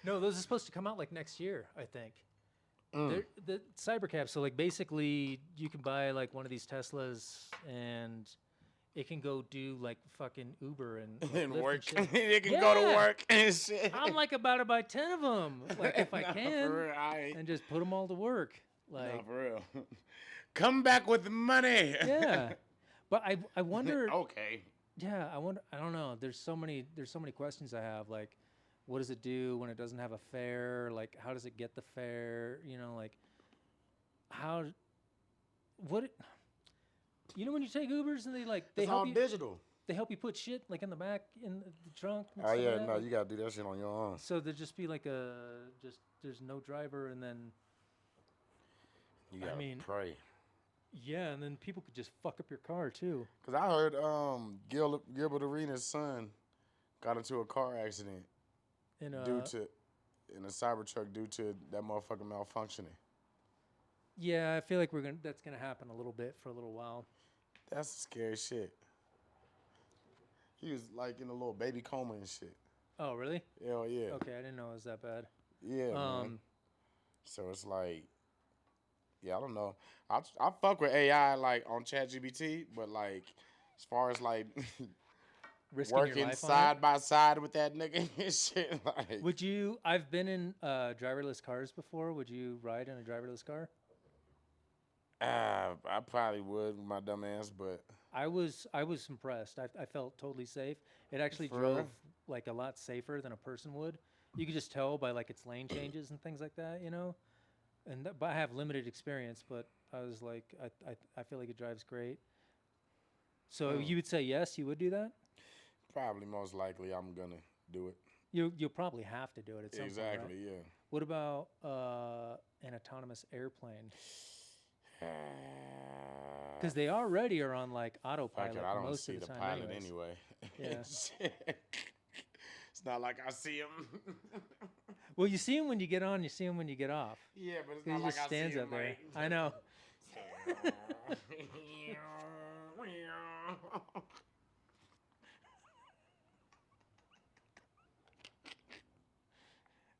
No, those are supposed to come out like next year, I think. They're the Cybercab. So like basically, you can buy like one of these Teslas, and it can go do like fucking Uber and like, And Lyft work. and shit. It can go to Yeah. work and shit. I'm like about to buy 10 of them, like if I Nah, can, for real, I ain't. and just put them all to work. Like Nah, for real. Come back with money. yeah, but I wonder. Okay. Yeah, I don't know. There's so many questions I have. Like, what does it do when it doesn't have a fare? Like, how does it get the fare? You know, like, how, what, when you take Ubers and they It's help all you, digital. they help you put shit like in the back in the trunk. And Oh stuff yeah, like that? no, you gotta do that shit on your own. So there'd just be like there's no driver, and then You gotta pray. yeah, and then people could just fuck up your car too. Cause I heard Gilbert Arenas' son got into a car accident In in a Cybertruck due to that motherfucker malfunctioning. yeah, I feel like that's gonna happen a little bit for a little while. That's scary shit. He was like in a little baby coma and shit. Oh really? Hell yeah. Okay, I didn't know it was that bad. Yeah, man. So it's like, yeah, I don't know. I fuck with AI like on ChatGPT, but like as far as like Risking your working life on side it? by side with that nigga and shit, like Would you? I've been in driverless cars before. Would you ride in a driverless car? I probably would with my dumb ass, but I was impressed. I felt totally safe. It actually For drove real? like a lot safer than a person would. You could just tell by like its lane changes and things like that, And but I have limited experience, but I was like, I feel like it drives great. So you would say yes, you would do that? probably most likely I'm gonna do it. You'll probably have to do it at some point, right? Exactly, yeah. What about an autonomous airplane? Because they already are on like autopilot Fuck it, I don't most see of the the time. pilot anyways. anyway. Yeah. It's not like I see him. Well, you see him when you get on. You see him when you get off. Yeah, but it's He not like just I see stands him up there. like. I know.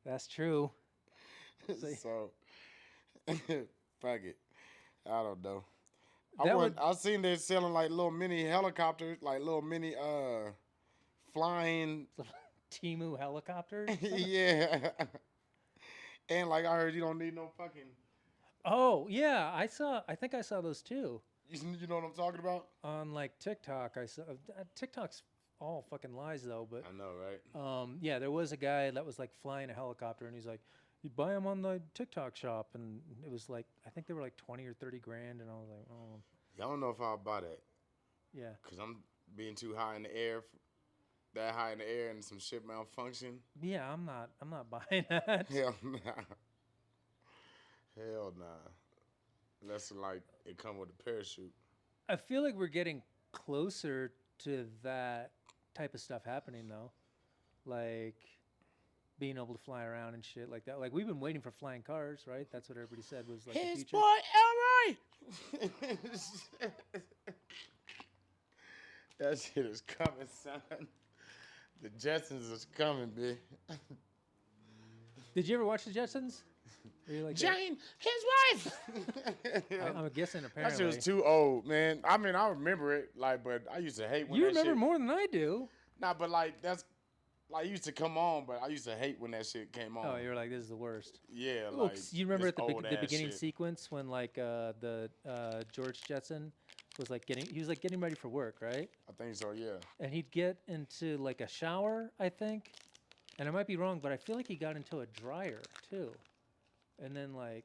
That's true. So, fuck it. I don't know. That I seen they selling like little mini helicopters, like little mini flying. Timu helicopters. Yeah. And like I heard, you don't need no fucking. Oh yeah, I think I saw those too You know what I'm talking about? on like TikTok. I saw TikTok's all fucking lies though, but I know, right? yeah, there was a guy that was like flying a helicopter, and he's like, you buy them on the TikTok shop, and it was like I think they were like 20 or 30 grand, and I was like, oh I don't know if I'll buy that yeah. because I'm being too high in the air, that high in the air, and some shit malfunction. Yeah, I'm not buying that. Hell nah. Hell nah. Unless like it come with a parachute. I feel like we're getting closer to that type of stuff happening though, like being able to fly around and shit like that. Like we've been waiting for flying cars, right? That's what everybody said was like the His future. boy, all right. That shit is coming, son. The Jetsons is coming, bitch. Did you ever watch the Jetsons? Were you like that? Jane, his wife. I'm guessing That shit apparently. was too old, man. I mean, I remember it, like, but I used to hate when You that remember shit. more than I do. Nah, but like that's like used to come on, but I used to hate when that shit came on. Oh, you were like, this is the worst. Yeah, Oh, like 'cause you remember this at the old the ass beginning shit. sequence when like the George Jetson was like he was like getting ready for work, right? I think so. Yeah. And he'd get into like a shower, I think, and I might be wrong, but I feel like he got into a dryer too, and then like,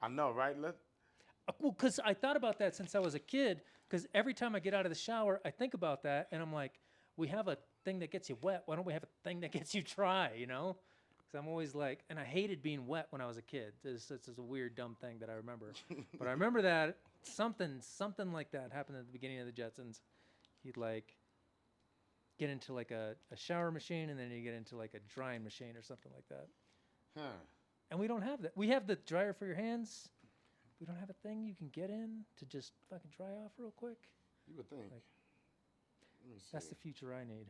I know, right? well, because I thought about that since I was a kid, because every time I get out of the shower, I think about that, and I'm like, we have a thing that gets you wet. Why don't we have a thing that gets you dry? You know? Because I'm always like, and I hated being wet when I was a kid. This is a weird, dumb thing that I remember, but I remember that something like that happened at the beginning of the Jetsons. He'd like get into like a shower machine, and then you get into like a drying machine or something like that. Huh. And we don't have that. We have the dryer for your hands. We don't have a thing you can get in to just fucking dry off real quick. You would think. Like, Let me see. that's the future I need.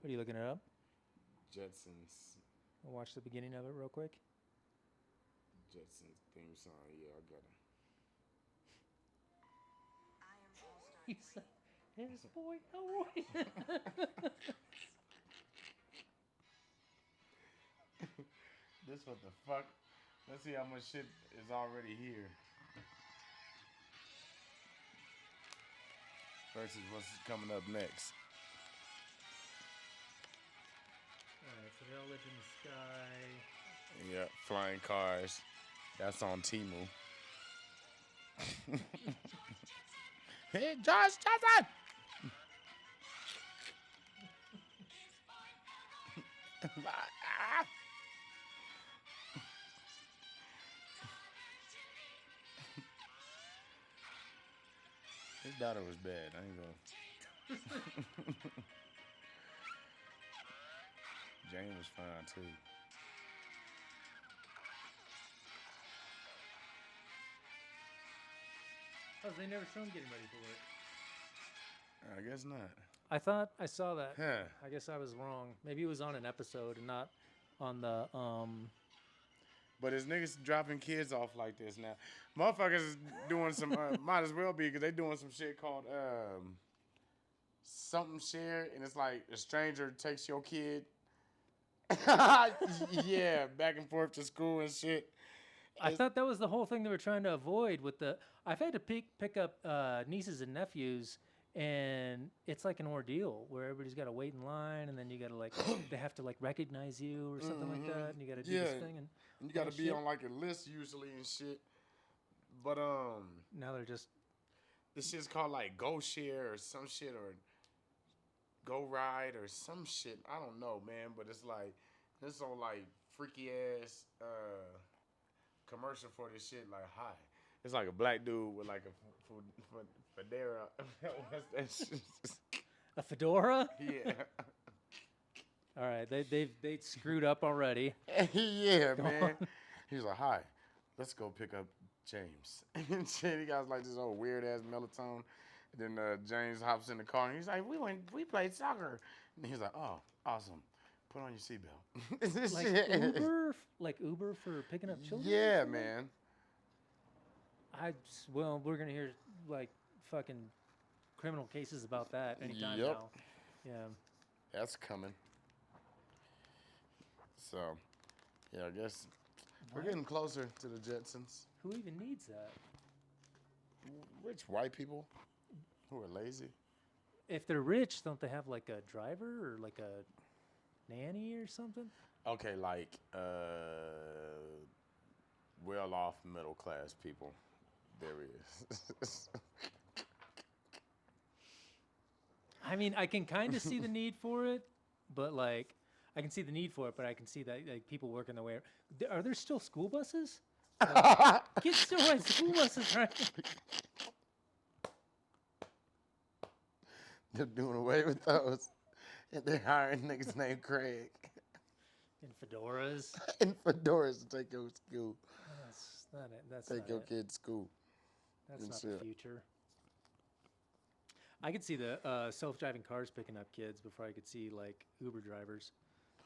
What are you looking it up? Jetsons. I'll watch the beginning of it real quick. Jetsons theme song. Yeah, I got it. He's like, his boy, Elroy. This what the fuck? Let's see how much shit is already here. Versus what's coming up next. Alright, so they all live in the sky. Yeah, flying cars. That's on Temu. Hey, Josh Johnson! His daughter was bad. I ain't gonna. Jane was fine too. Oh, they never shown getting ready for work. I guess not. I thought I saw that. Huh. I guess I was wrong. Maybe it was on an episode and not on the But it's niggas dropping kids off like this now. Motherfuckers is doing some, might as well be, because they doing some shit called something share, and it's like a stranger takes your kid. Yeah, back and forth to school and shit. I thought that was the whole thing they were trying to avoid with the. I've had to pick up nieces and nephews, and it's like an ordeal where everybody's got to wait in line, and then you got to like they have to like recognize you or something like that, and you got to do this thing, and you got to be shit. on like a list usually and shit. But now they're just this shit's called like Go Share or some shit or Go Ride or some shit. I don't know, man. But it's like this on like freaky ass commercial for this shit. Like, hi. It's like a black dude with like a fedora. What's that shit? a fedora. Yeah. All right, they screwed up already. Yeah, Go man. on. He's like, hi, let's go pick up James. And shit, he got like this old weird ass melatonin. And then James hops in the car and he's like, we played soccer. And he's like, oh, awesome. Put on your seatbelt. Like Uber for picking up children. Yeah, man. Well, we're gonna hear like fucking criminal cases about that anytime Yep. now. Yeah. That's coming. So, yeah, I guess we're getting closer to the Jetsons. Who even needs that? Rich white people who are lazy. If they're rich, don't they have like a driver or like a nanny or something? Okay, like well-off middle-class people. There is. I mean, I can kind of see the need for it, but like, I can see the need for it, but I can see that like people working their way. Are there still school buses? Kids still ride school buses, right? They're doing away with those. And they're hiring niggas named Craig. In fedoras. And fedoras to take your school. That's not it. That's Take not your it. kid to school. That's and not shit. the future. I could see the self-driving cars picking up kids before I could see like Uber drivers.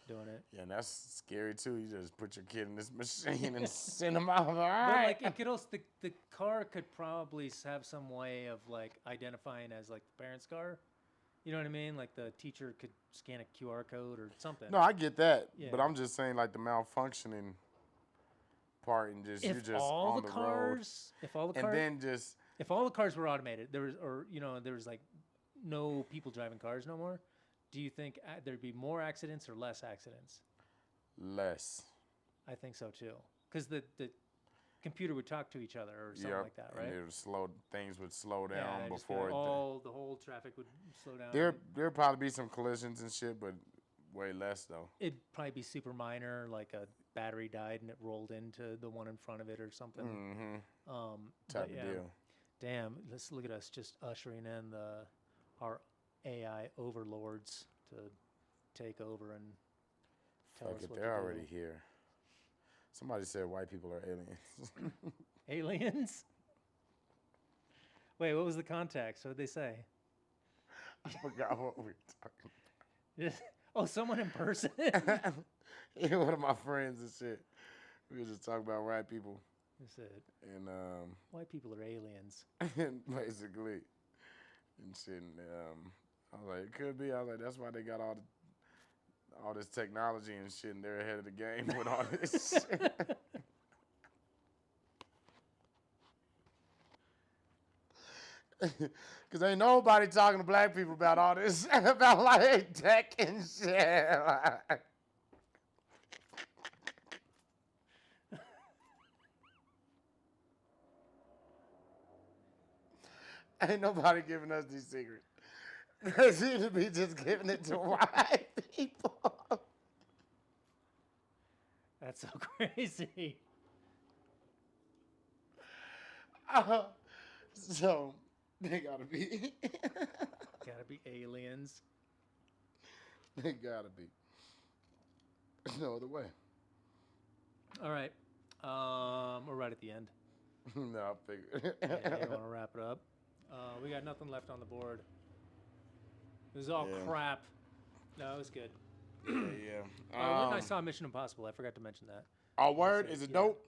doing it. Yeah, and that's scary too. You just put your kid in this machine and send him out. All But right. like it could also the car could probably have some way of like identifying as like the parent's car. You know what I mean? Like the teacher could scan a QR code or something. No, I get that, but Yeah. I'm just saying like the malfunctioning part and just If you're just all on the the road, cars, if all the and cars, then just if all the cars were automated, there was, or there was like no people driving cars no more. Do you think there'd be more accidents or less accidents? less. I think so too, because the computer would talk to each other or something like that, right? And it would things would slow Yeah, down just before the whole traffic would slow down. there'd probably be some collisions and shit, but way less though. It'd probably be super minor, like a battery died and it rolled into the one in front of it or something. Mm-hmm. But Type of yeah, deal. damn, let's look at us just ushering in our AI overlords to take over and tell Fuck us it, what they're to already here. Somebody said white people are aliens. do. Aliens? Wait, what was the context? What did they say? I forgot what we were talking Oh, someone in person? about. Yeah, one of my friends and shit. We was just talking about white people They said, and white people are aliens. basically and shit. And, I was like, it could be. I was like, that's why they got all this technology and shit, and they're ahead of the game with all this shit. Because ain't nobody talking to black people about all this, about like tech and shit. Ain't nobody giving us these secrets. They seem to be just giving it to white people. That's so crazy. So they gotta be. Gotta be aliens. They gotta be. There's no other way. All right. We're right at the end. No, I figured. Yeah, you want to wrap it up? We got nothing left on the board. It was all Yeah. crap. No, it was good. Yeah. When I saw Mission Impossible, I forgot to mention that. Our word say, is it yeah. dope?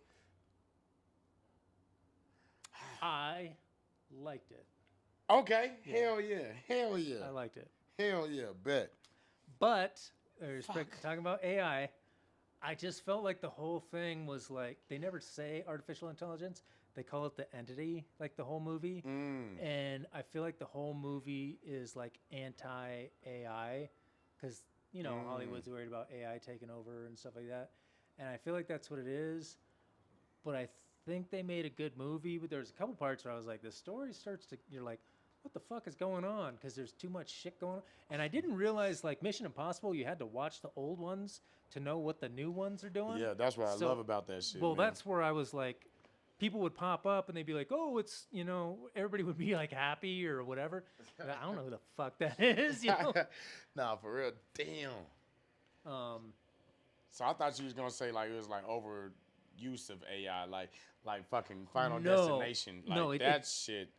I liked it. Okay. Yeah. Hell yeah. Hell yeah. I liked it. Hell yeah. Bet. But talking about AI, I just felt like the whole thing was like they never say artificial intelligence. They call it the entity, like the whole movie. And I feel like the whole movie is like anti-AI because, Hollywood's worried about AI taking over and stuff like that. And I feel like that's what it is. But I think they made a good movie. But there's a couple parts where I was like, the story starts to, you're like, what the fuck is going on? Because there's too much shit going on. And I didn't realize, like, Mission Impossible, you had to watch the old ones to know what the new ones are doing. Yeah, that's what I love about that shit. Well, man. that's where I was like, people would pop up and they'd be like, oh, it's, everybody would be like happy or whatever. And I don't know who the fuck that is, Nah, for real. Damn. So I thought you was gonna say like it was like overuse of AI, like fucking Final Destination, like that shit.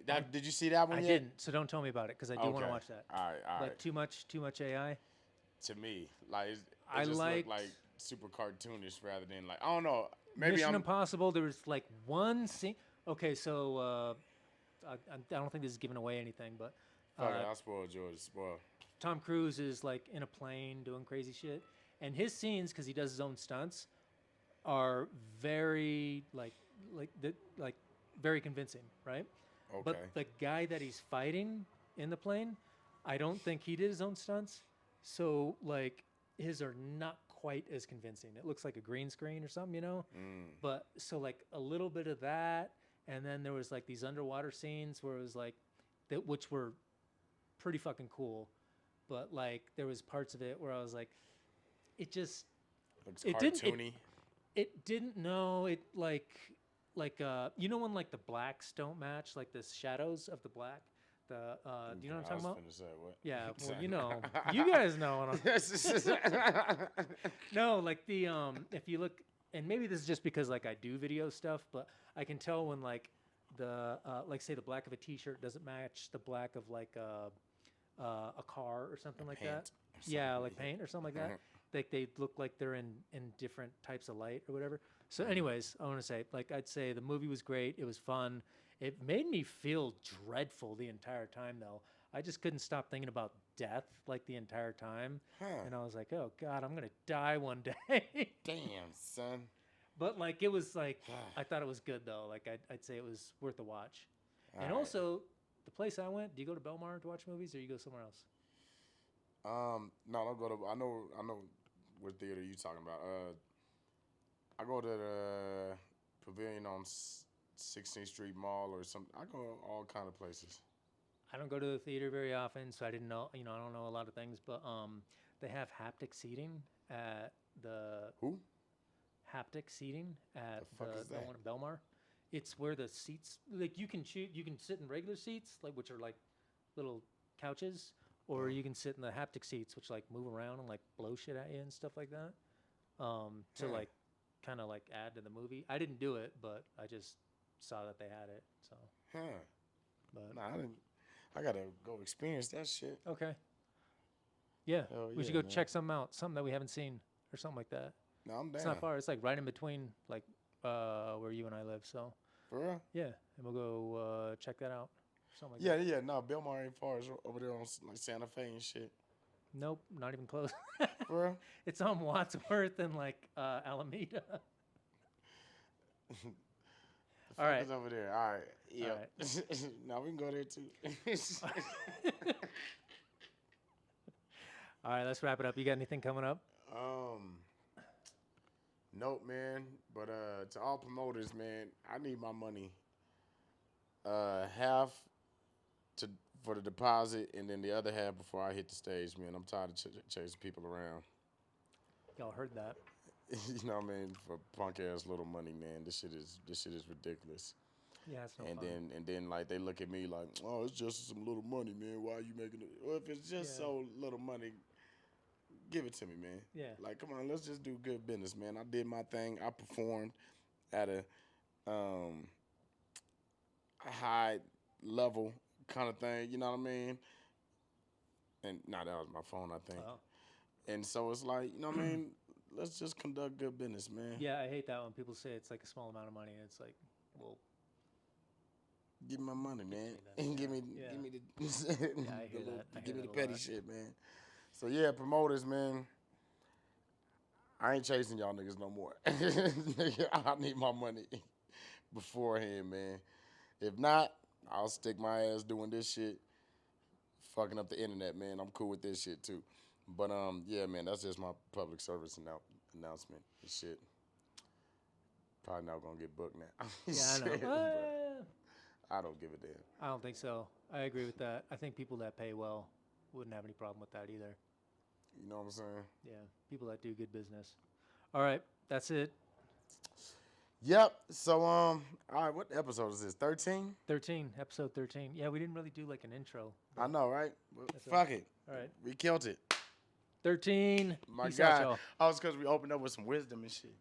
That did you see that one I yet? didn't, so don't tell me about it because I do want to watch that. All right. But too much AI. To me, like it I just liked- looked like super cartoonish rather than like I don't know. Maybe Mission I'm Impossible, there was like one scene. Okay, so I don't think this is giving away anything, but Fuck it, I'll spoil George. Spoil. Tom Cruise is like in a plane doing crazy shit, and his scenes, because he does his own stunts, are very like very convincing, right? Okay. But the guy that he's fighting in the plane, I don't think he did his own stunts, so like his are not quite as convincing. It looks like a green screen or something, But so like a little bit of that, and then there was like these underwater scenes where it was like that, which were pretty fucking cool. But like there was parts of it where I was like, it just Looks it cartoony. it didn't know it like when like the blacks don't match, like the shadows of the black. Do you know what I'm talking about? I was finna say what? Yeah, well, you guys know what I'm. No, like the if you look, and maybe this is just because like I do video stuff, but I can tell when like the like say the black of a t-shirt doesn't match the black of like a car or something like that. paint or Yeah, something. like paint or something like that. like they look like they're in different types of light or whatever. So, anyways, I want to say, like, I'd say the movie was great. It was fun. It made me feel dreadful the entire time, though. I just couldn't stop thinking about death like the entire time, Huh. and I was like, oh God, I'm gonna die one day. Damn, son. But like, it was like, I thought it was good though. Like, I'd say it was worth a watch. And Alright. also, the place I went, do you go to Belmar to watch movies, or you go somewhere else? No, I don't go to. I know what theater you talking about. I go to the Pavilion on 16th Street Mall or something. I go all kind of places. I don't go to the theater very often, so I didn't know. You know, I don't know a lot of things, but they have haptic seating at the Who? haptic seating at The fuck is the that? one in Belmar. It's where the seats, like you can choose, you can sit in regular seats, like which are like little couches, or you can sit in the haptic seats, which like move around and like blow shit at you and stuff like that. To Hmm. like kind of like add to the movie. I didn't do it, but I just saw that they had it. So, Huh. but Nah, I didn't. I gotta go experience that shit. okay, yeah, Hell we should yeah, go man. check something out, something that we haven't seen or something like that. No, I'm It's down. not far. It's like right in between, like where you and I live. So For real? yeah, and we'll go check that out. Something like Yeah, that. yeah. No, Belmar ain't far. It's over there on like Santa Fe and shit. Nope, not even close. For real? It's on Wadsworth and like Alameda. The All fuck right. is over there? All right. Yeah. right. Now we can go there too. All right, let's wrap it up. You got anything coming up? um. Nope, man. But to all promoters, man, I need my money. Half to for the deposit, and then the other half before I hit the stage, man. I'm tired of chasing people around. Y'all heard that? You know what I mean? For punk ass little money, man. This shit is ridiculous. Yeah, it's no and fun. then like they look at me like, oh, it's just some little money, man. Why are you making it? Well, if it's just Yeah. so little money, give it to me, man. Yeah. Like, come on, let's just do good business, man. I did my thing. I performed at a high level kind of thing. You know what I mean? And nah, that was my phone, I think. Oh. And so it's like, you know what I mean? Let's just conduct good business, man. Yeah, I hate that when people say it's like a small amount of money. It's like, well, Give me my money, man. that, And give yeah. me Yeah. give me the, I hear the that. I give hear me the that a petty lot. shit, man. So yeah, promoters, man. I ain't chasing y'all niggas no more. I need my money beforehand, man. If not, I'll stick my ass doing this shit, fucking up the internet, man. I'm cool with this shit too. But yeah, man, that's just my public service announcement and shit. Probably not gonna get booked now. Yeah, I know. Shit, but I don't give a damn. I don't think so. I agree with that. I think people that pay well wouldn't have any problem with that either. You know what I'm saying? Yeah, people that do good business. All right, that's it. Yep. So all right, what episode is this? 13? 13, episode 13. Yeah, we didn't really do like an intro. I know, right? Well, That's fuck it. All right, We killed it. 13. My Peace out, God. y'all. Oh, it's because we opened up with some wisdom and shit.